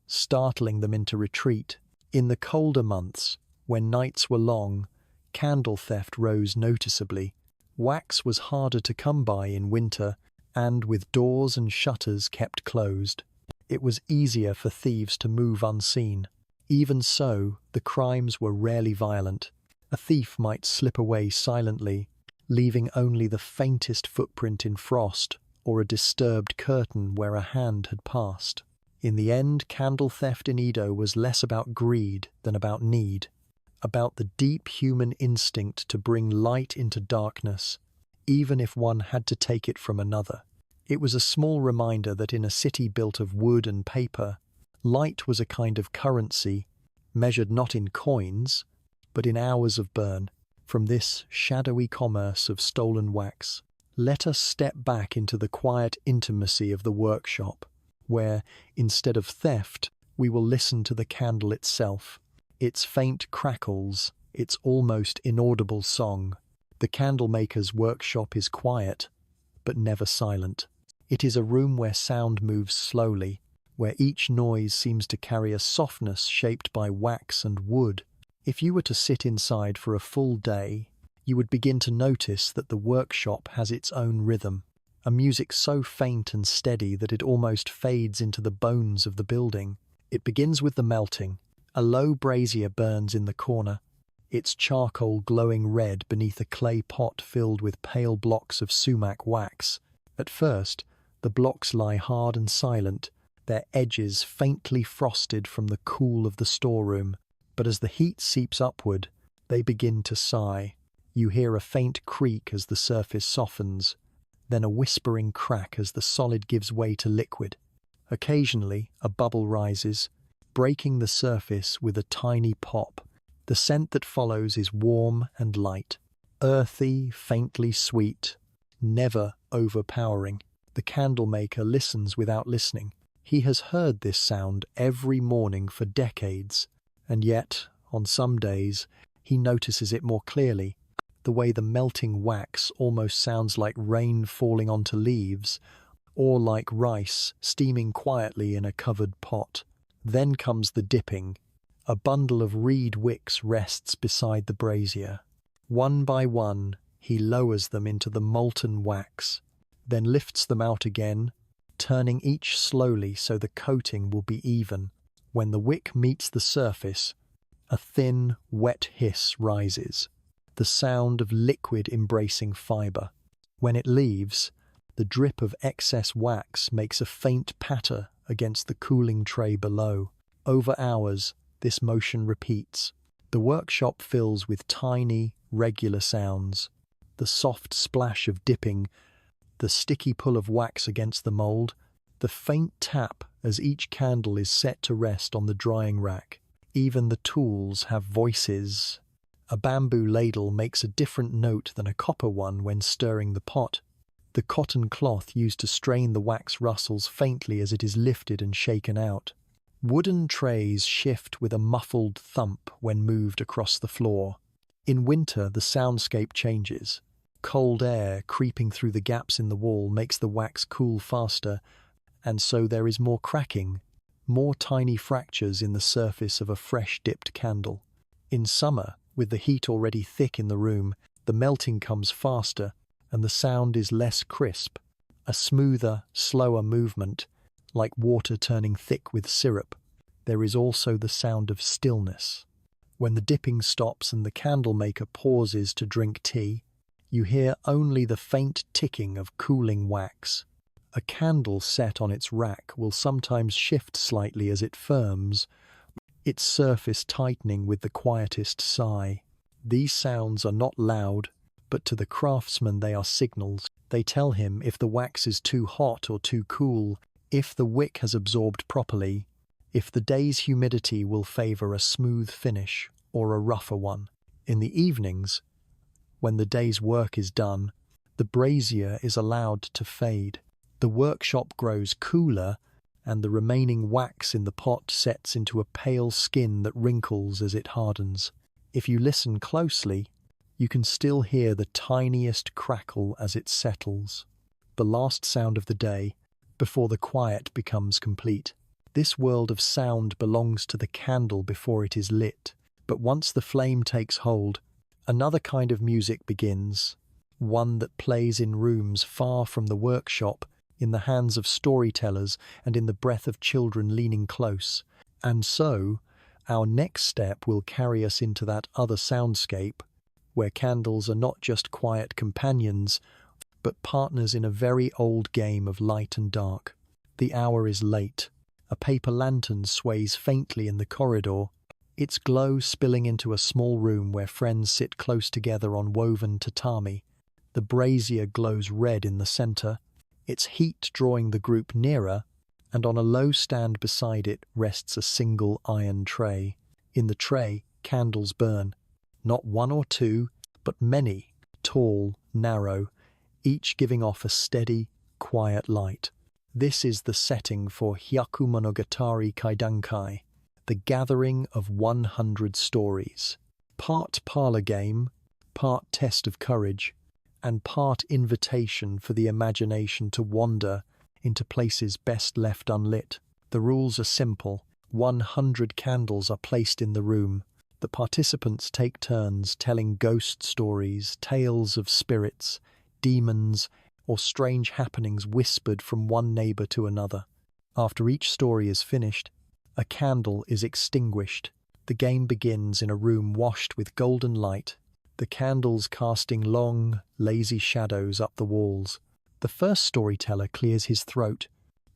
A: startling them into retreat. In the colder months, when nights were long, candle theft rose noticeably. Wax was harder to come by in winter, and with doors and shutters kept closed, it was easier for thieves to move unseen. Even so, the crimes were rarely violent. A thief might slip away silently, leaving only the faintest footprint in frost or a disturbed curtain where a hand had passed. In the end, candle theft in Edo was less about greed than about need, about the deep human instinct to bring light into darkness, even if one had to take it from another. It was a small reminder that in a city built of wood and paper, light was a kind of currency, measured not in coins, but in hours of burn. From this shadowy commerce of stolen wax, let us step back into the quiet intimacy of the workshop, where, instead of theft, we will listen to the candle itself, its faint crackles, its almost inaudible song. The candlemaker's workshop is quiet, but never silent. It is a room where sound moves slowly, where each noise seems to carry a softness shaped by wax and wood. If you were to sit inside for a full day, you would begin to notice that the workshop has its own rhythm, a music so faint and steady that it almost fades into the bones of the building. It begins with the melting. A low brazier burns in the corner, its charcoal glowing red beneath a clay pot filled with pale blocks of sumac wax. At first, the blocks lie hard and silent, their edges faintly frosted from the cool of the storeroom. But as the heat seeps upward, they begin to sigh. You hear a faint creak as the surface softens, then a whispering crack as the solid gives way to liquid. Occasionally, a bubble rises, breaking the surface with a tiny pop. The scent that follows is warm and light, earthy, faintly sweet, never overpowering. The candlemaker listens without listening. He has heard this sound every morning for decades, and yet, on some days, he notices it more clearly. The way the melting wax almost sounds like rain falling onto leaves, or like rice steaming quietly in a covered pot. Then comes the dipping. A bundle of reed wicks rests beside the brazier. One by one, he lowers them into the molten wax, then lifts them out again, turning each slowly so the coating will be even. When the wick meets the surface, a thin, wet hiss rises, the sound of liquid embracing fibre. When it leaves, the drip of excess wax makes a faint patter against the cooling tray below. Over hours, this motion repeats. The workshop fills with tiny, regular sounds. The soft splash of dipping, the sticky pull of wax against the mould, the faint tap as each candle is set to rest on the drying rack. Even the tools have voices. A bamboo ladle makes a different note than a copper one when stirring the pot. The cotton cloth used to strain the wax rustles faintly as it is lifted and shaken out. Wooden trays shift with a muffled thump when moved across the floor. In winter, the soundscape changes. Cold air creeping through the gaps in the wall makes the wax cool faster, and so there is more cracking, more tiny fractures in the surface of a fresh dipped candle. In summer, with the heat already thick in the room, the melting comes faster and the sound is less crisp, a smoother, slower movement, like water turning thick with syrup. There is also the sound of stillness. When the dipping stops and the candle maker pauses to drink tea, you hear only the faint ticking of cooling wax. A candle set on its rack will sometimes shift slightly as it firms, its surface tightening with the quietest sigh. These sounds are not loud, but to the craftsman they are signals. They tell him if the wax is too hot or too cool, if the wick has absorbed properly, if the day's humidity will favor a smooth finish or a rougher one. In the evenings, when the day's work is done, the brazier is allowed to fade. The workshop grows cooler, and the remaining wax in the pot sets into a pale skin that wrinkles as it hardens. If you listen closely, you can still hear the tiniest crackle as it settles, the last sound of the day, before the quiet becomes complete. This world of sound belongs to the candle before it is lit, but once the flame takes hold, another kind of music begins, one that plays in rooms far from the workshop, in the hands of storytellers and in the breath of children leaning close. And so, our next step will carry us into that other soundscape, where candles are not just quiet companions, but partners in a very old game of light and dark. The hour is late. A paper lantern sways faintly in the corridor, its glow spilling into a small room where friends sit close together on woven tatami. The brazier glows red in the center, its heat drawing the group nearer, and on a low stand beside it rests a single iron tray. In the tray, candles burn. Not one or two, but many, tall, narrow, each giving off a steady, quiet light. This is the setting for Hyakumonogatari Kaidankai, the gathering of 100 stories. Part parlor game, part test of courage, and part invitation for the imagination to wander into places best left unlit. The rules are simple. 100 candles are placed in the room. The participants take turns telling ghost stories, tales of spirits, demons, or strange happenings whispered from one neighbor to another. After each story is finished, a candle is extinguished. The game begins in a room washed with golden light, the candles casting long, lazy shadows up the walls. The first storyteller clears his throat,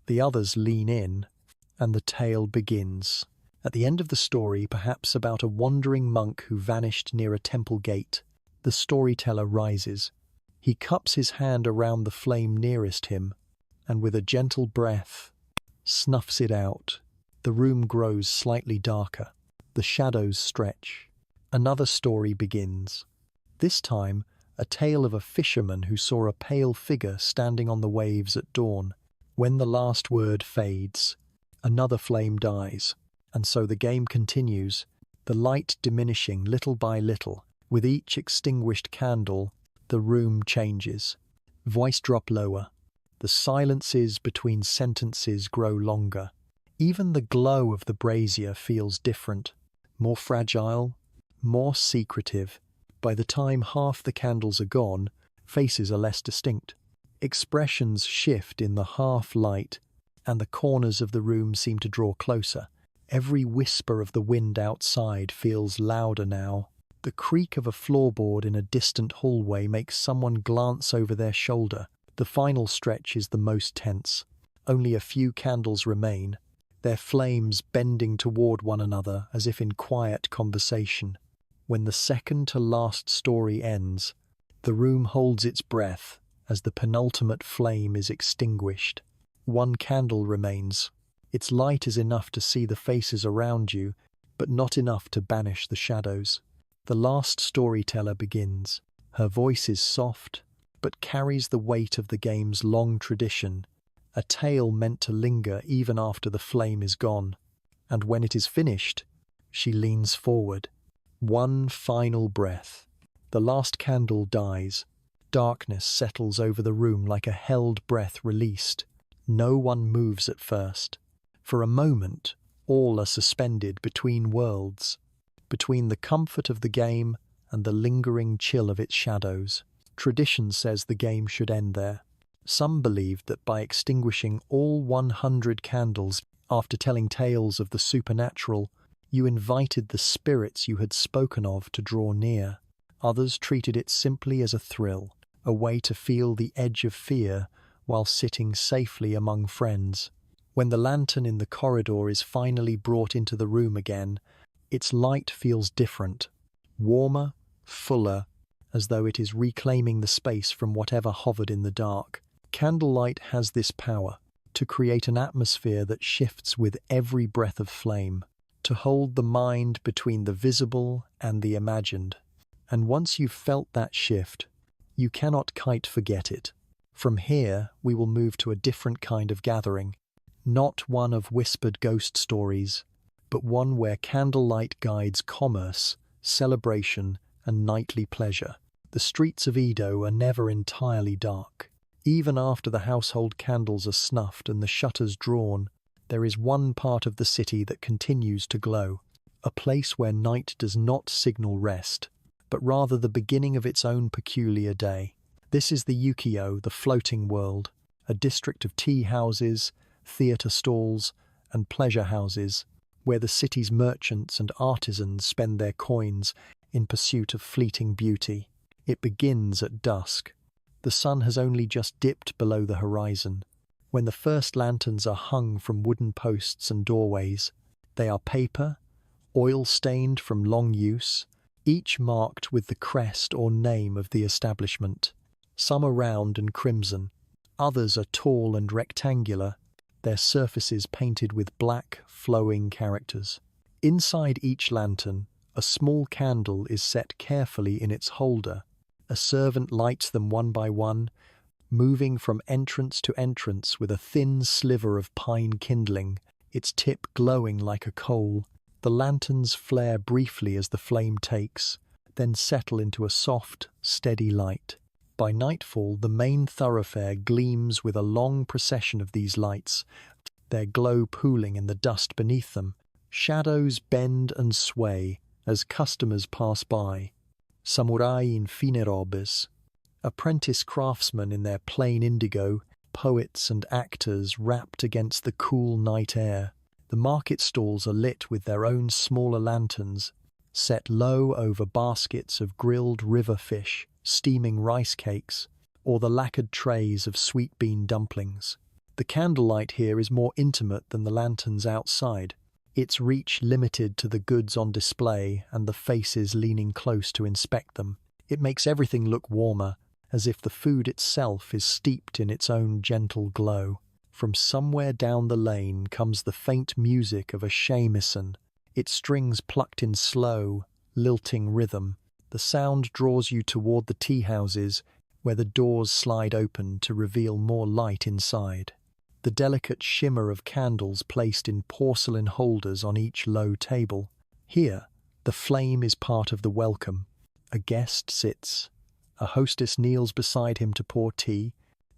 A: the others lean in, and the tale begins. At the end of the story, perhaps about a wandering monk who vanished near a temple gate, the storyteller rises. He cups his hand around the flame nearest him, and with a gentle breath, snuffs it out. The room grows slightly darker. The shadows stretch. Another story begins. This time, a tale of a fisherman who saw a pale figure standing on the waves at dawn. When the last word fades, another flame dies, and so the game continues, the light diminishing little by little. With each extinguished candle, the room changes. Voice drop lower. The silences between sentences grow longer. Even the glow of the brazier feels different, more fragile, more secretive. By the time half the candles are gone, faces are less distinct. Expressions shift in the half light, and the corners of the room seem to draw closer. Every whisper of the wind outside feels louder now. The creak of a floorboard in a distant hallway makes someone glance over their shoulder. The final stretch is the most tense. Only a few candles remain, their flames bending toward one another as if in quiet conversation. When the second to last story ends, the room holds its breath as the penultimate flame is extinguished. One candle remains, Its light is enough to see the faces around you, but not enough to banish the shadows. The last storyteller begins. Her voice is soft, but carries the weight of the game's long tradition, a tale meant to linger even after the flame is gone. And when it is finished, she leans forward. One final breath. The last candle dies. Darkness settles over the room like a held breath released. No one moves at first. For a moment, all are suspended between worlds, between the comfort of the game and the lingering chill of its shadows. Tradition says the game should end there. Some believed that by extinguishing all 100 candles after telling tales of the supernatural, you invited the spirits you had spoken of to draw near. Others treated it simply as a thrill, a way to feel the edge of fear while sitting safely among friends. When the lantern in the corridor is finally brought into the room again, its light feels different, warmer, fuller, as though it is reclaiming the space from whatever hovered in the dark. Candlelight has this power to create an atmosphere that shifts with every breath of flame, to hold the mind between the visible and the imagined. And once you've felt that shift, you cannot quite forget it. From here, we will move to a different kind of gathering, not one of whispered ghost stories, but one where candlelight guides commerce, celebration, and nightly pleasure. The streets of Edo are never entirely dark. Even after the household candles are snuffed and the shutters drawn, there is one part of the city that continues to glow, a place where night does not signal rest, but rather the beginning of its own peculiar day. This is the Ukiyo, the floating world, a district of tea houses, theatre stalls, and pleasure houses, where the city's merchants and artisans spend their coins in pursuit of fleeting beauty. It begins at dusk. The sun has only just dipped below the horizon. When the first lanterns are hung from wooden posts and doorways, they are paper, oil-stained from long use, each marked with the crest or name of the establishment. Some are round and crimson, others are tall and rectangular, their surfaces painted with black, flowing characters. Inside each lantern, a small candle is set carefully in its holder. A servant lights them one by one, moving from entrance to entrance with a thin sliver of pine kindling, its tip glowing like a coal. The lanterns flare briefly as the flame takes, then settle into a soft, steady light. By nightfall, the main thoroughfare gleams with a long procession of these lights, their glow pooling in the dust beneath them. Shadows bend and sway as customers pass by. Samurai in fine robes, apprentice craftsmen in their plain indigo, poets and actors wrapped against the cool night air. The market stalls are lit with their own smaller lanterns, set low over baskets of grilled river fish, steaming rice cakes, or the lacquered trays of sweet bean dumplings. The candlelight here is more intimate than the lanterns outside, its reach limited to the goods on display and the faces leaning close to inspect them. It makes everything look warmer, as if the food itself is steeped in its own gentle glow. From somewhere down the lane comes the faint music of a shamisen, its strings plucked in slow, lilting rhythm. The sound draws you toward the tea houses, where the doors slide open to reveal more light inside. The delicate shimmer of candles placed in porcelain holders on each low table. Here, the flame is part of the welcome. A guest sits. A hostess kneels beside him to pour tea.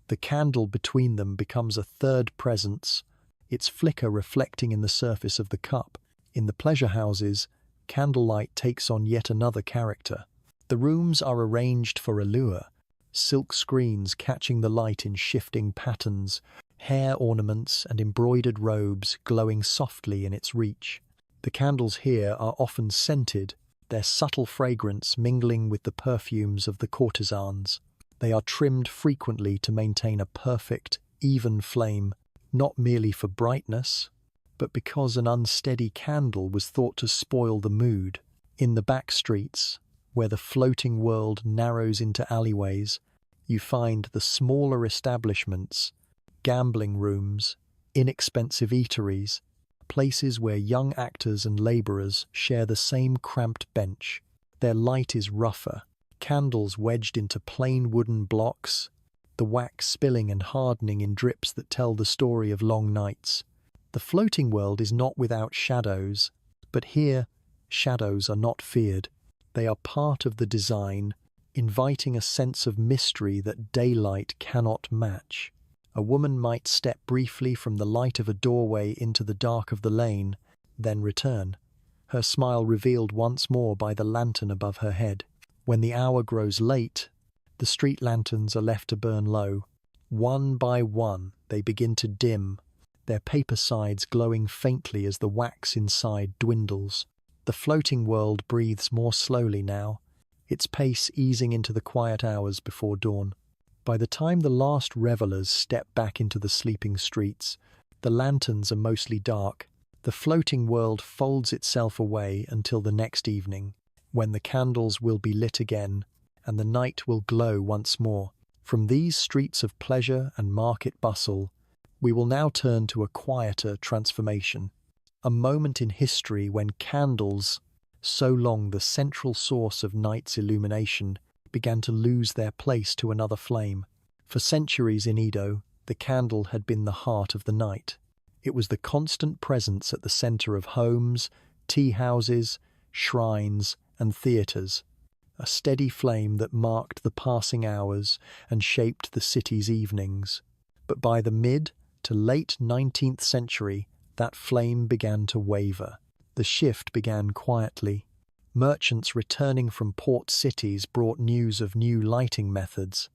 A: The candle between them becomes a third presence, its flicker reflecting in the surface of the cup. In the pleasure houses, candlelight takes on yet another character. The rooms are arranged for allure, silk screens catching the light in shifting patterns, hair ornaments and embroidered robes glowing softly in its reach. The candles here are often scented, their subtle fragrance mingling with the perfumes of the courtesans. They are trimmed frequently to maintain a perfect, even flame, not merely for brightness, but because an unsteady candle was thought to spoil the mood. In the back streets, where the floating world narrows into alleyways, you find the smaller establishments, gambling rooms, inexpensive eateries, places where young actors and labourers share the same cramped bench. Their light is rougher, candles wedged into plain wooden blocks, the wax spilling and hardening in drips that tell the story of long nights. The floating world is not without shadows, but here, shadows are not feared. They are part of the design, inviting a sense of mystery that daylight cannot match. A woman might step briefly from the light of a doorway into the dark of the lane, then return, her smile revealed once more by the lantern above her head. When the hour grows late, the street lanterns are left to burn low. One by one, they begin to dim, their paper sides glowing faintly as the wax inside dwindles. The floating world breathes more slowly now, its pace easing into the quiet hours before dawn. By the time the last revelers step back into the sleeping streets, the lanterns are mostly dark. The floating world folds itself away until the next evening, when the candles will be lit again and the night will glow once more. From these streets of pleasure and market bustle, we will now turn to a quieter transformation, a moment in history when candles, so long the central source of night's illumination, began to lose their place to another flame. For centuries in Edo, the candle had been the heart of the night. It was the constant presence at the center of homes, tea houses, shrines, and theaters, a steady flame that marked the passing hours and shaped the city's evenings. But by the mid to late 19th century, that flame began to waver. The shift began quietly. Merchants returning from port cities brought news of new lighting methods,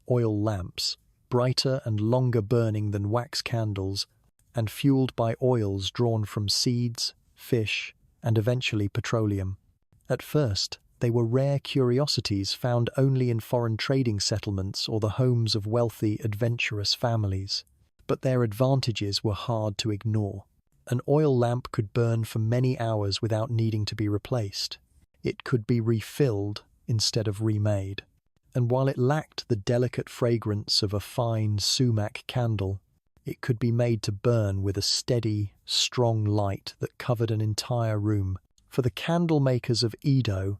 A: oil lamps, brighter and longer burning than wax candles, and fueled by oils drawn from seeds, fish, and eventually petroleum. At first, they were rare curiosities found only in foreign trading settlements or the homes of wealthy, adventurous families. But their advantages were hard to ignore. An oil lamp could burn for many hours without needing to be replaced. It could be refilled instead of remade. And while it lacked the delicate fragrance of a fine sumac candle, it could be made to burn with a steady, strong light that covered an entire room. For the candle makers of Edo,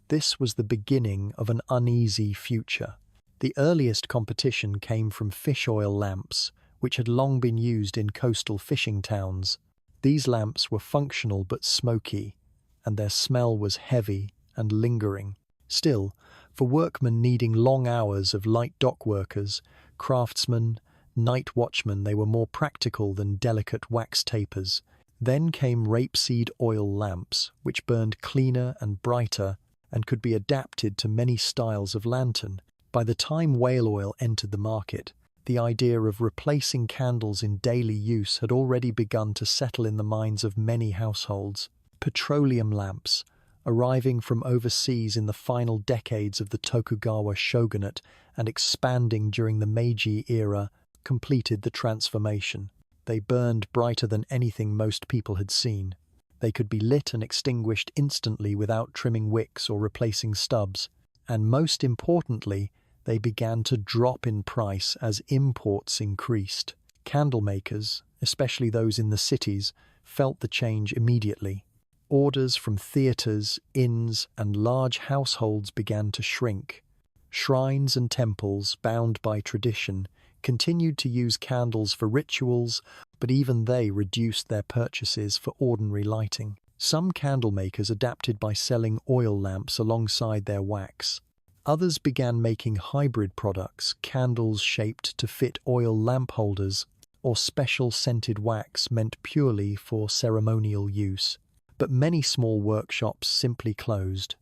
A: this was the beginning of an uneasy future. The earliest competition came from fish oil lamps, which had long been used in coastal fishing towns. These lamps were functional but smoky, and their smell was heavy and lingering. Still, for workmen needing long hours of light dock workers, craftsmen, night watchmen, they were more practical than delicate wax tapers. Then came rapeseed oil lamps, which burned cleaner and brighter and could be adapted to many styles of lantern. By the time whale oil entered the market, the idea of replacing candles in daily use had already begun to settle in the minds of many households. Petroleum lamps, arriving from overseas in the final decades of the Tokugawa shogunate and expanding during the Meiji era, completed the transformation. They burned brighter than anything most people had seen. They could be lit and extinguished instantly without trimming wicks or replacing stubs. And most importantly, they began to drop in price as imports increased. Candle makers, especially those in the cities, felt the change immediately. Orders from theatres, inns, and large households began to shrink. Shrines and temples, bound by tradition, continued to use candles for rituals, but even they reduced their purchases for ordinary lighting. Some candle makers adapted by selling oil lamps alongside their wax. Others began making hybrid products, candles shaped to fit oil lamp holders, or special scented wax meant purely for ceremonial use. But many small workshops simply closed.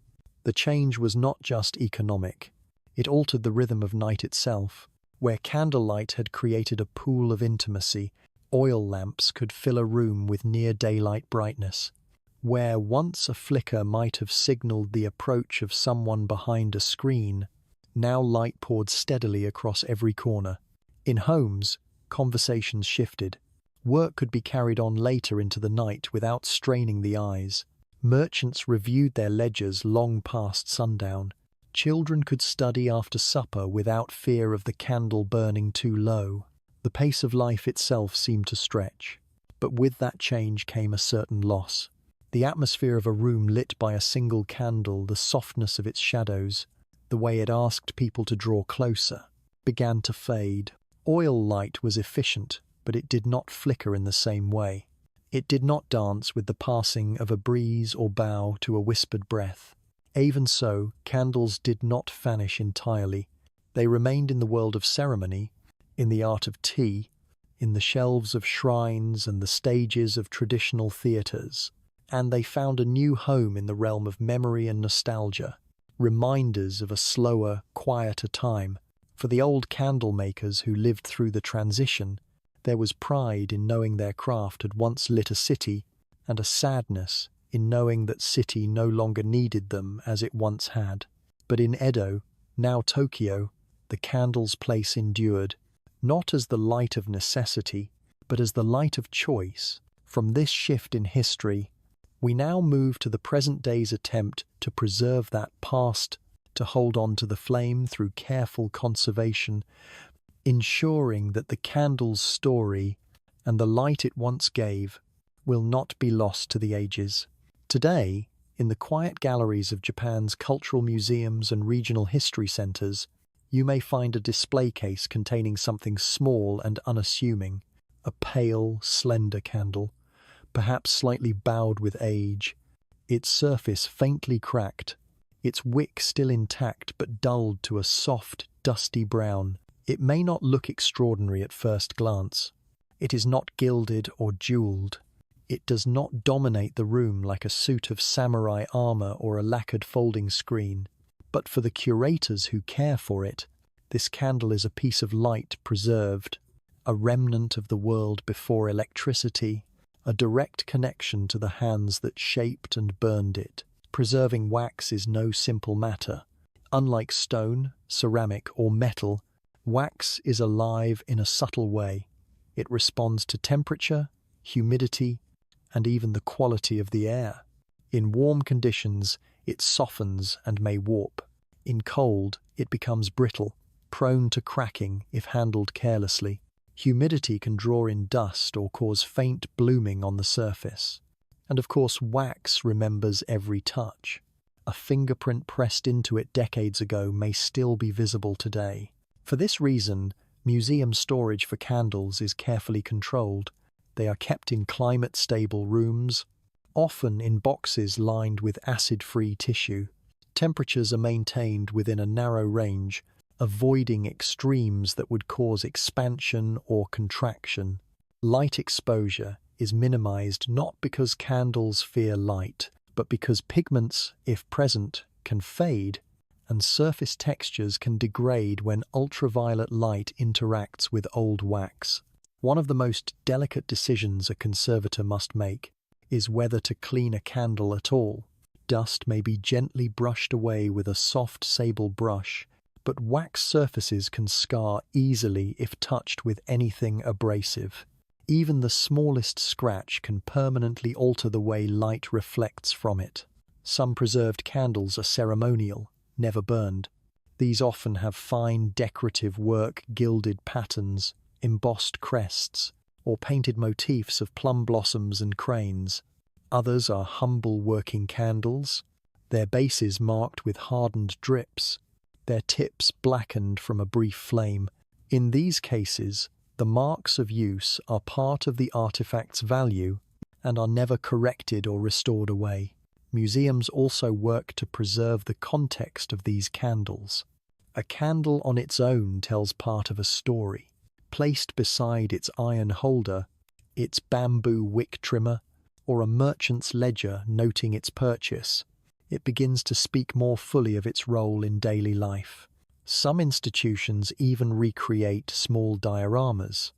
A: The change was not just economic. It altered the rhythm of night itself. Where candlelight had created a pool of intimacy, oil lamps could fill a room with near-daylight brightness. Where once a flicker might have signaled the approach of someone behind a screen, now light poured steadily across every corner. In homes, conversations shifted. Work could be carried on later into the night without straining the eyes. Merchants reviewed their ledgers long past sundown. Children could study after supper without fear of the candle burning too low. The pace of life itself seemed to stretch. But with that change came a certain loss. The atmosphere of a room lit by a single candle, the softness of its shadows, the way it asked people to draw closer, began to fade. Oil light was efficient, but it did not flicker in the same way. It did not dance with the passing of a breeze or bow to a whispered breath. Even so, candles did not vanish entirely. They remained in the world of ceremony, in the art of tea, in the shelves of shrines and the stages of traditional theatres, and they found a new home in the realm of memory and nostalgia, reminders of a slower, quieter time. For the old candle makers who lived through the transition, there was pride in knowing their craft had once lit a city, and a sadness in knowing that city no longer needed them as it once had. But in Edo, now Tokyo, the candle's place endured, not as the light of necessity, but as the light of choice. From this shift in history, we now move to the present day's attempt to preserve that past, to hold on to the flame through careful conservation, ensuring that the candle's story and the light it once gave will not be lost to the ages. Today, in the quiet galleries of Japan's cultural museums and regional history centers, you may find a display case containing something small and unassuming, a pale, slender candle, perhaps slightly bowed with age, its surface faintly cracked, its wick still intact but dulled to a soft, dusty brown. It may not look extraordinary at first glance. It is not gilded or jeweled. It does not dominate the room like a suit of samurai armor or a lacquered folding screen. But for the curators who care for it, this candle is a piece of light preserved, a remnant of the world before electricity, a direct connection to the hands that shaped and burned it. Preserving wax is no simple matter. Unlike stone, ceramic, or metal, wax is alive in a subtle way. It responds to temperature, humidity, and even the quality of the air. In warm conditions, it softens and may warp. In cold, it becomes brittle, prone to cracking if handled carelessly. Humidity can draw in dust or cause faint blooming on the surface. And of course, wax remembers every touch. A fingerprint pressed into it decades ago may still be visible today. For this reason, museum storage for candles is carefully controlled. They are kept in climate-stable rooms, often in boxes lined with acid-free tissue. Temperatures are maintained within a narrow range, avoiding extremes that would cause expansion or contraction. Light exposure is minimized not because candles fear light, but because pigments, if present, can fade, and surface textures can degrade when ultraviolet light interacts with old wax. One of the most delicate decisions a conservator must make is whether to clean a candle at all. Dust may be gently brushed away with a soft sable brush, but wax surfaces can scar easily if touched with anything abrasive. Even the smallest scratch can permanently alter the way light reflects from it. Some preserved candles are ceremonial, never burned. These often have fine decorative work, gilded patterns, embossed crests, or painted motifs of plum blossoms and cranes. Others are humble working candles, their bases marked with hardened drips, their tips blackened from a brief flame. In these cases, the marks of use are part of the artifact's value and are never corrected or restored away. Museums also work to preserve the context of these candles. A candle on its own tells part of a story. Placed beside its iron holder, its bamboo wick trimmer, or a merchant's ledger noting its purchase, it begins to speak more fully of its role in daily life. Some institutions even recreate small dioramas,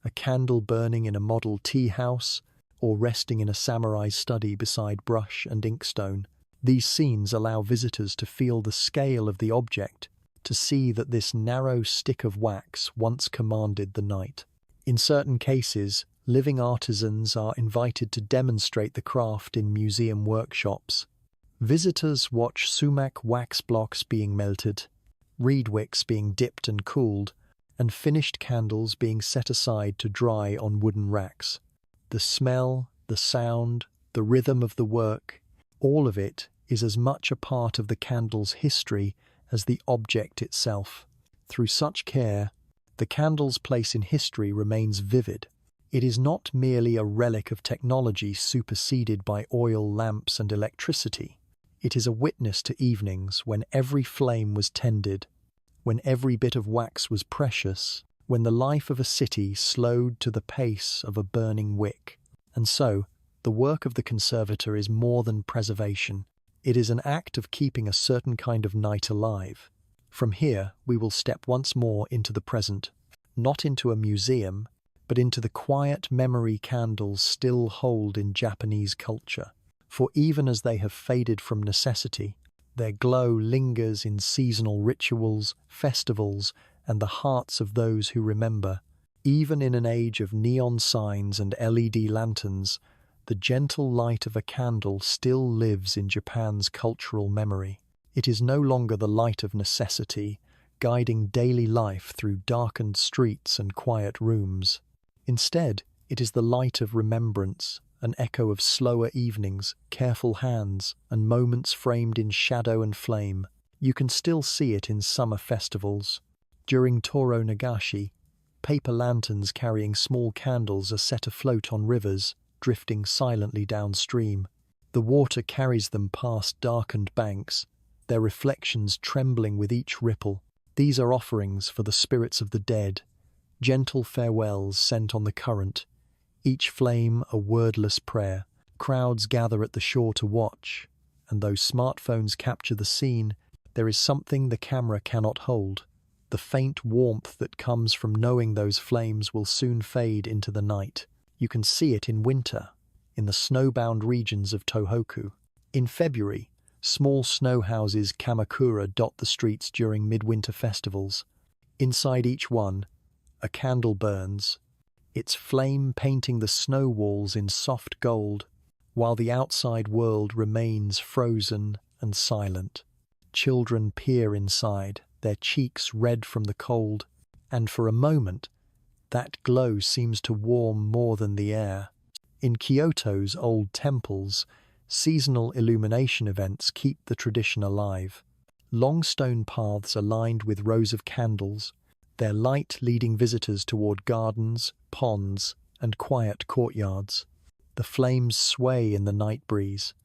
A: a candle burning in a model tea house or resting in a samurai's study beside brush and inkstone. These scenes allow visitors to feel the scale of the object, to see that this narrow stick of wax once commanded the night. In certain cases, living artisans are invited to demonstrate the craft in museum workshops. Visitors watch sumac wax blocks being melted, reed wicks being dipped and cooled, and finished candles being set aside to dry on wooden racks. The smell, the sound, the rhythm of the work, all of it is as much a part of the candle's history as the object itself. Through such care, the candle's place in history remains vivid. It is not merely a relic of technology superseded by oil lamps and electricity. It is a witness to evenings when every flame was tended, when every bit of wax was precious, when the life of a city slowed to the pace of a burning wick. And so, the work of the conservator is more than preservation. It is an act of keeping a certain kind of night alive. From here, we will step once more into the present, not into a museum, but into the quiet memory candles still hold in Japanese culture. For even as they have faded from necessity, their glow lingers in seasonal rituals, festivals, and the hearts of those who remember. Even in an age of neon signs and LED lanterns, the gentle light of a candle still lives in Japan's cultural memory. It is no longer the light of necessity, guiding daily life through darkened streets and quiet rooms. Instead, it is the light of remembrance, an echo of slower evenings, careful hands, and moments framed in shadow and flame. You can still see it in summer festivals. During Toro Nagashi, paper lanterns carrying small candles are set afloat on rivers, drifting silently downstream. The water carries them past darkened banks, their reflections trembling with each ripple. These are offerings for the spirits of the dead, gentle farewells sent on the current, each flame a wordless prayer. Crowds gather at the shore to watch, and though smartphones capture the scene, there is something the camera cannot hold. The faint warmth that comes from knowing those flames will soon fade into the night. You can see it in winter, in the snowbound regions of Tohoku. In February, small snow houses Kamakura dot the streets during midwinter festivals. Inside each one, a candle burns, its flame painting the snow walls in soft gold, while the outside world remains frozen and silent. Children peer inside, their cheeks red from the cold, and for a moment, that glow seems to warm more than the air. In Kyoto's old temples, seasonal illumination events keep the tradition alive. Long stone paths are lined with rows of candles, their light leading visitors toward gardens, ponds, and quiet courtyards. The flames sway in the night breeze,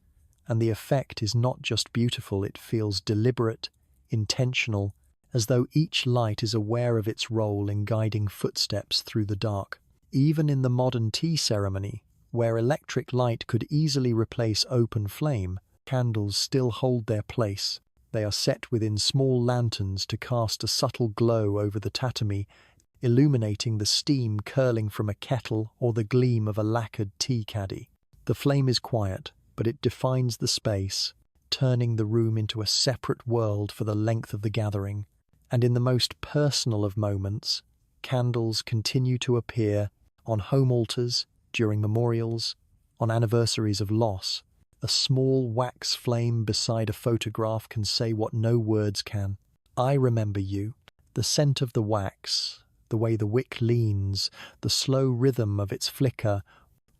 A: and the effect is not just beautiful, it feels deliberate, intentional, as though each light is aware of its role in guiding footsteps through the dark. Even in the modern tea ceremony, where electric light could easily replace open flame, candles still hold their place. They are set within small lanterns to cast a subtle glow over the tatami, illuminating the steam curling from a kettle or the gleam of a lacquered tea caddy. The flame is quiet, but it defines the space, turning the room into a separate world for the length of the gathering. And in the most personal of moments, candles continue to appear on home altars, during memorials, on anniversaries of loss. A small wax flame beside a photograph can say what no words can. I remember you. The scent of the wax, the way the wick leans, the slow rhythm of its flicker,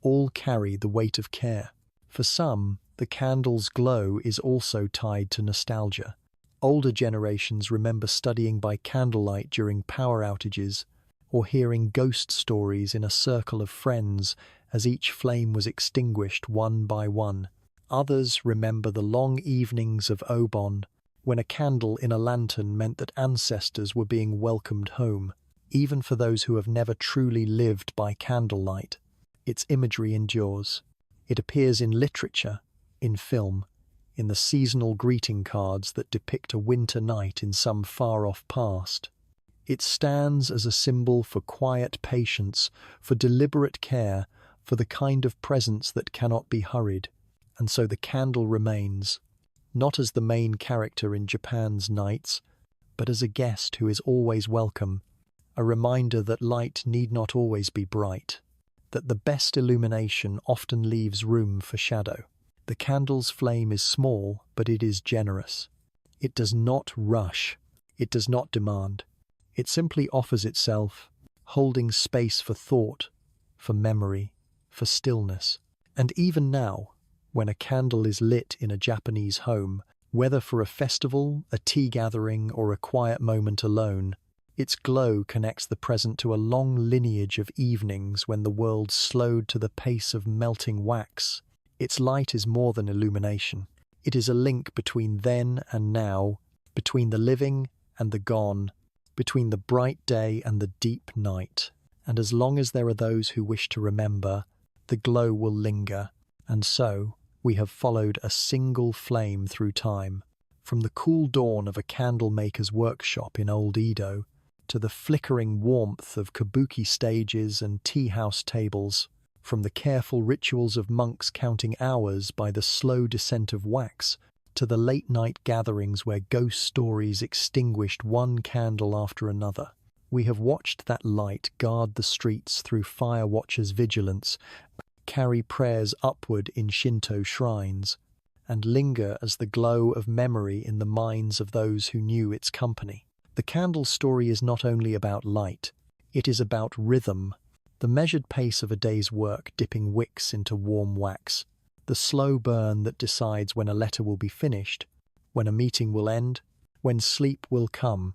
A: all carry the weight of care. For some, the candle's glow is also tied to nostalgia. Older generations remember studying by candlelight during power outages, or hearing ghost stories in a circle of friends as each flame was extinguished one by one. Others remember the long evenings of Obon, when a candle in a lantern meant that ancestors were being welcomed home. Even for those who have never truly lived by candlelight, its imagery endures. It appears in literature, in film, in the seasonal greeting cards that depict a winter night in some far-off past. It stands as a symbol for quiet patience, for deliberate care, for the kind of presence that cannot be hurried. And so the candle remains, not as the main character in Japan's nights, but as a guest who is always welcome, a reminder that light need not always be bright, that the best illumination often leaves room for shadow. The candle's flame is small, but it is generous. It does not rush. It does not demand. It simply offers itself, holding space for thought, for memory, for stillness. And even now, when a candle is lit in a Japanese home, whether for a festival, a tea gathering, or a quiet moment alone, its glow connects the present to a long lineage of evenings when the world slowed to the pace of melting wax. Its light is more than illumination. It is a link between then and now, between the living and the gone, between the bright day and the deep night. And as long as there are those who wish to remember, the glow will linger. And so, we have followed a single flame through time, from the cool dawn of a candle maker's workshop in Old Edo, to the flickering warmth of kabuki stages and tea house tables, from the careful rituals of monks counting hours by the slow descent of wax, to the late-night gatherings where ghost stories extinguished one candle after another. We have watched that light guard the streets through fire watchers' vigilance, carry prayers upward in Shinto shrines, and linger as the glow of memory in the minds of those who knew its company. The candle story is not only about light, it is about rhythm, the measured pace of a day's work dipping wicks into warm wax, the slow burn that decides when a letter will be finished, when a meeting will end, when sleep will come.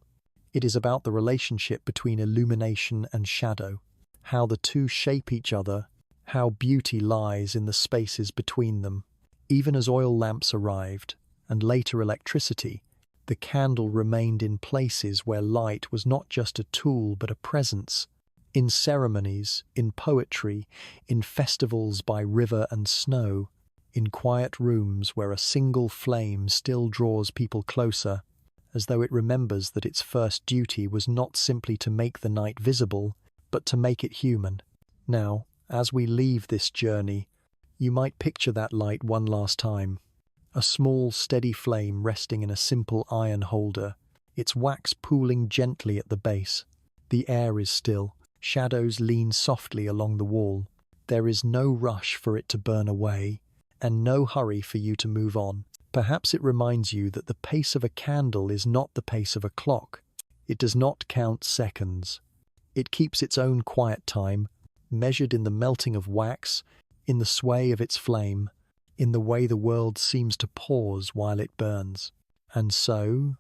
A: It is about the relationship between illumination and shadow, how the two shape each other, how beauty lies in the spaces between them. Even as oil lamps arrived, and later electricity, the candle remained in places where light was not just a tool but a presence. In ceremonies, in poetry, in festivals by river and snow, in quiet rooms where a single flame still draws people closer, as though it remembers that its first duty was not simply to make the night visible, but to make it human. Now, as we leave this journey, you might picture that light one last time. A small, steady flame resting in a simple iron holder, its wax pooling gently at the base. The air is still. Shadows lean softly along the wall. There is no rush for it to burn away, and no hurry for you to move on. Perhaps it reminds you that the pace of a candle is not the pace of a clock. It does not count seconds. It keeps its own quiet time, measured in the melting of wax, in the sway of its flame, in the way the world seems to pause while it burns. And so,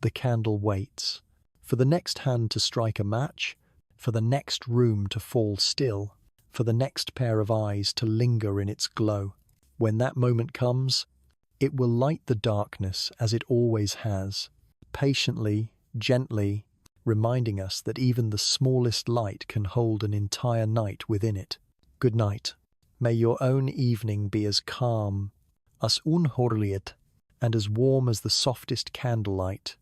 A: the candle waits, for the next hand to strike a match, for the next room to fall still, for the next pair of eyes to linger in its glow. When that moment comes, it will light the darkness as it always has, patiently, gently, reminding us that even the smallest light can hold an entire night within it. Good night. May your own evening be as calm, as unhorliet, and as warm as the softest candlelight.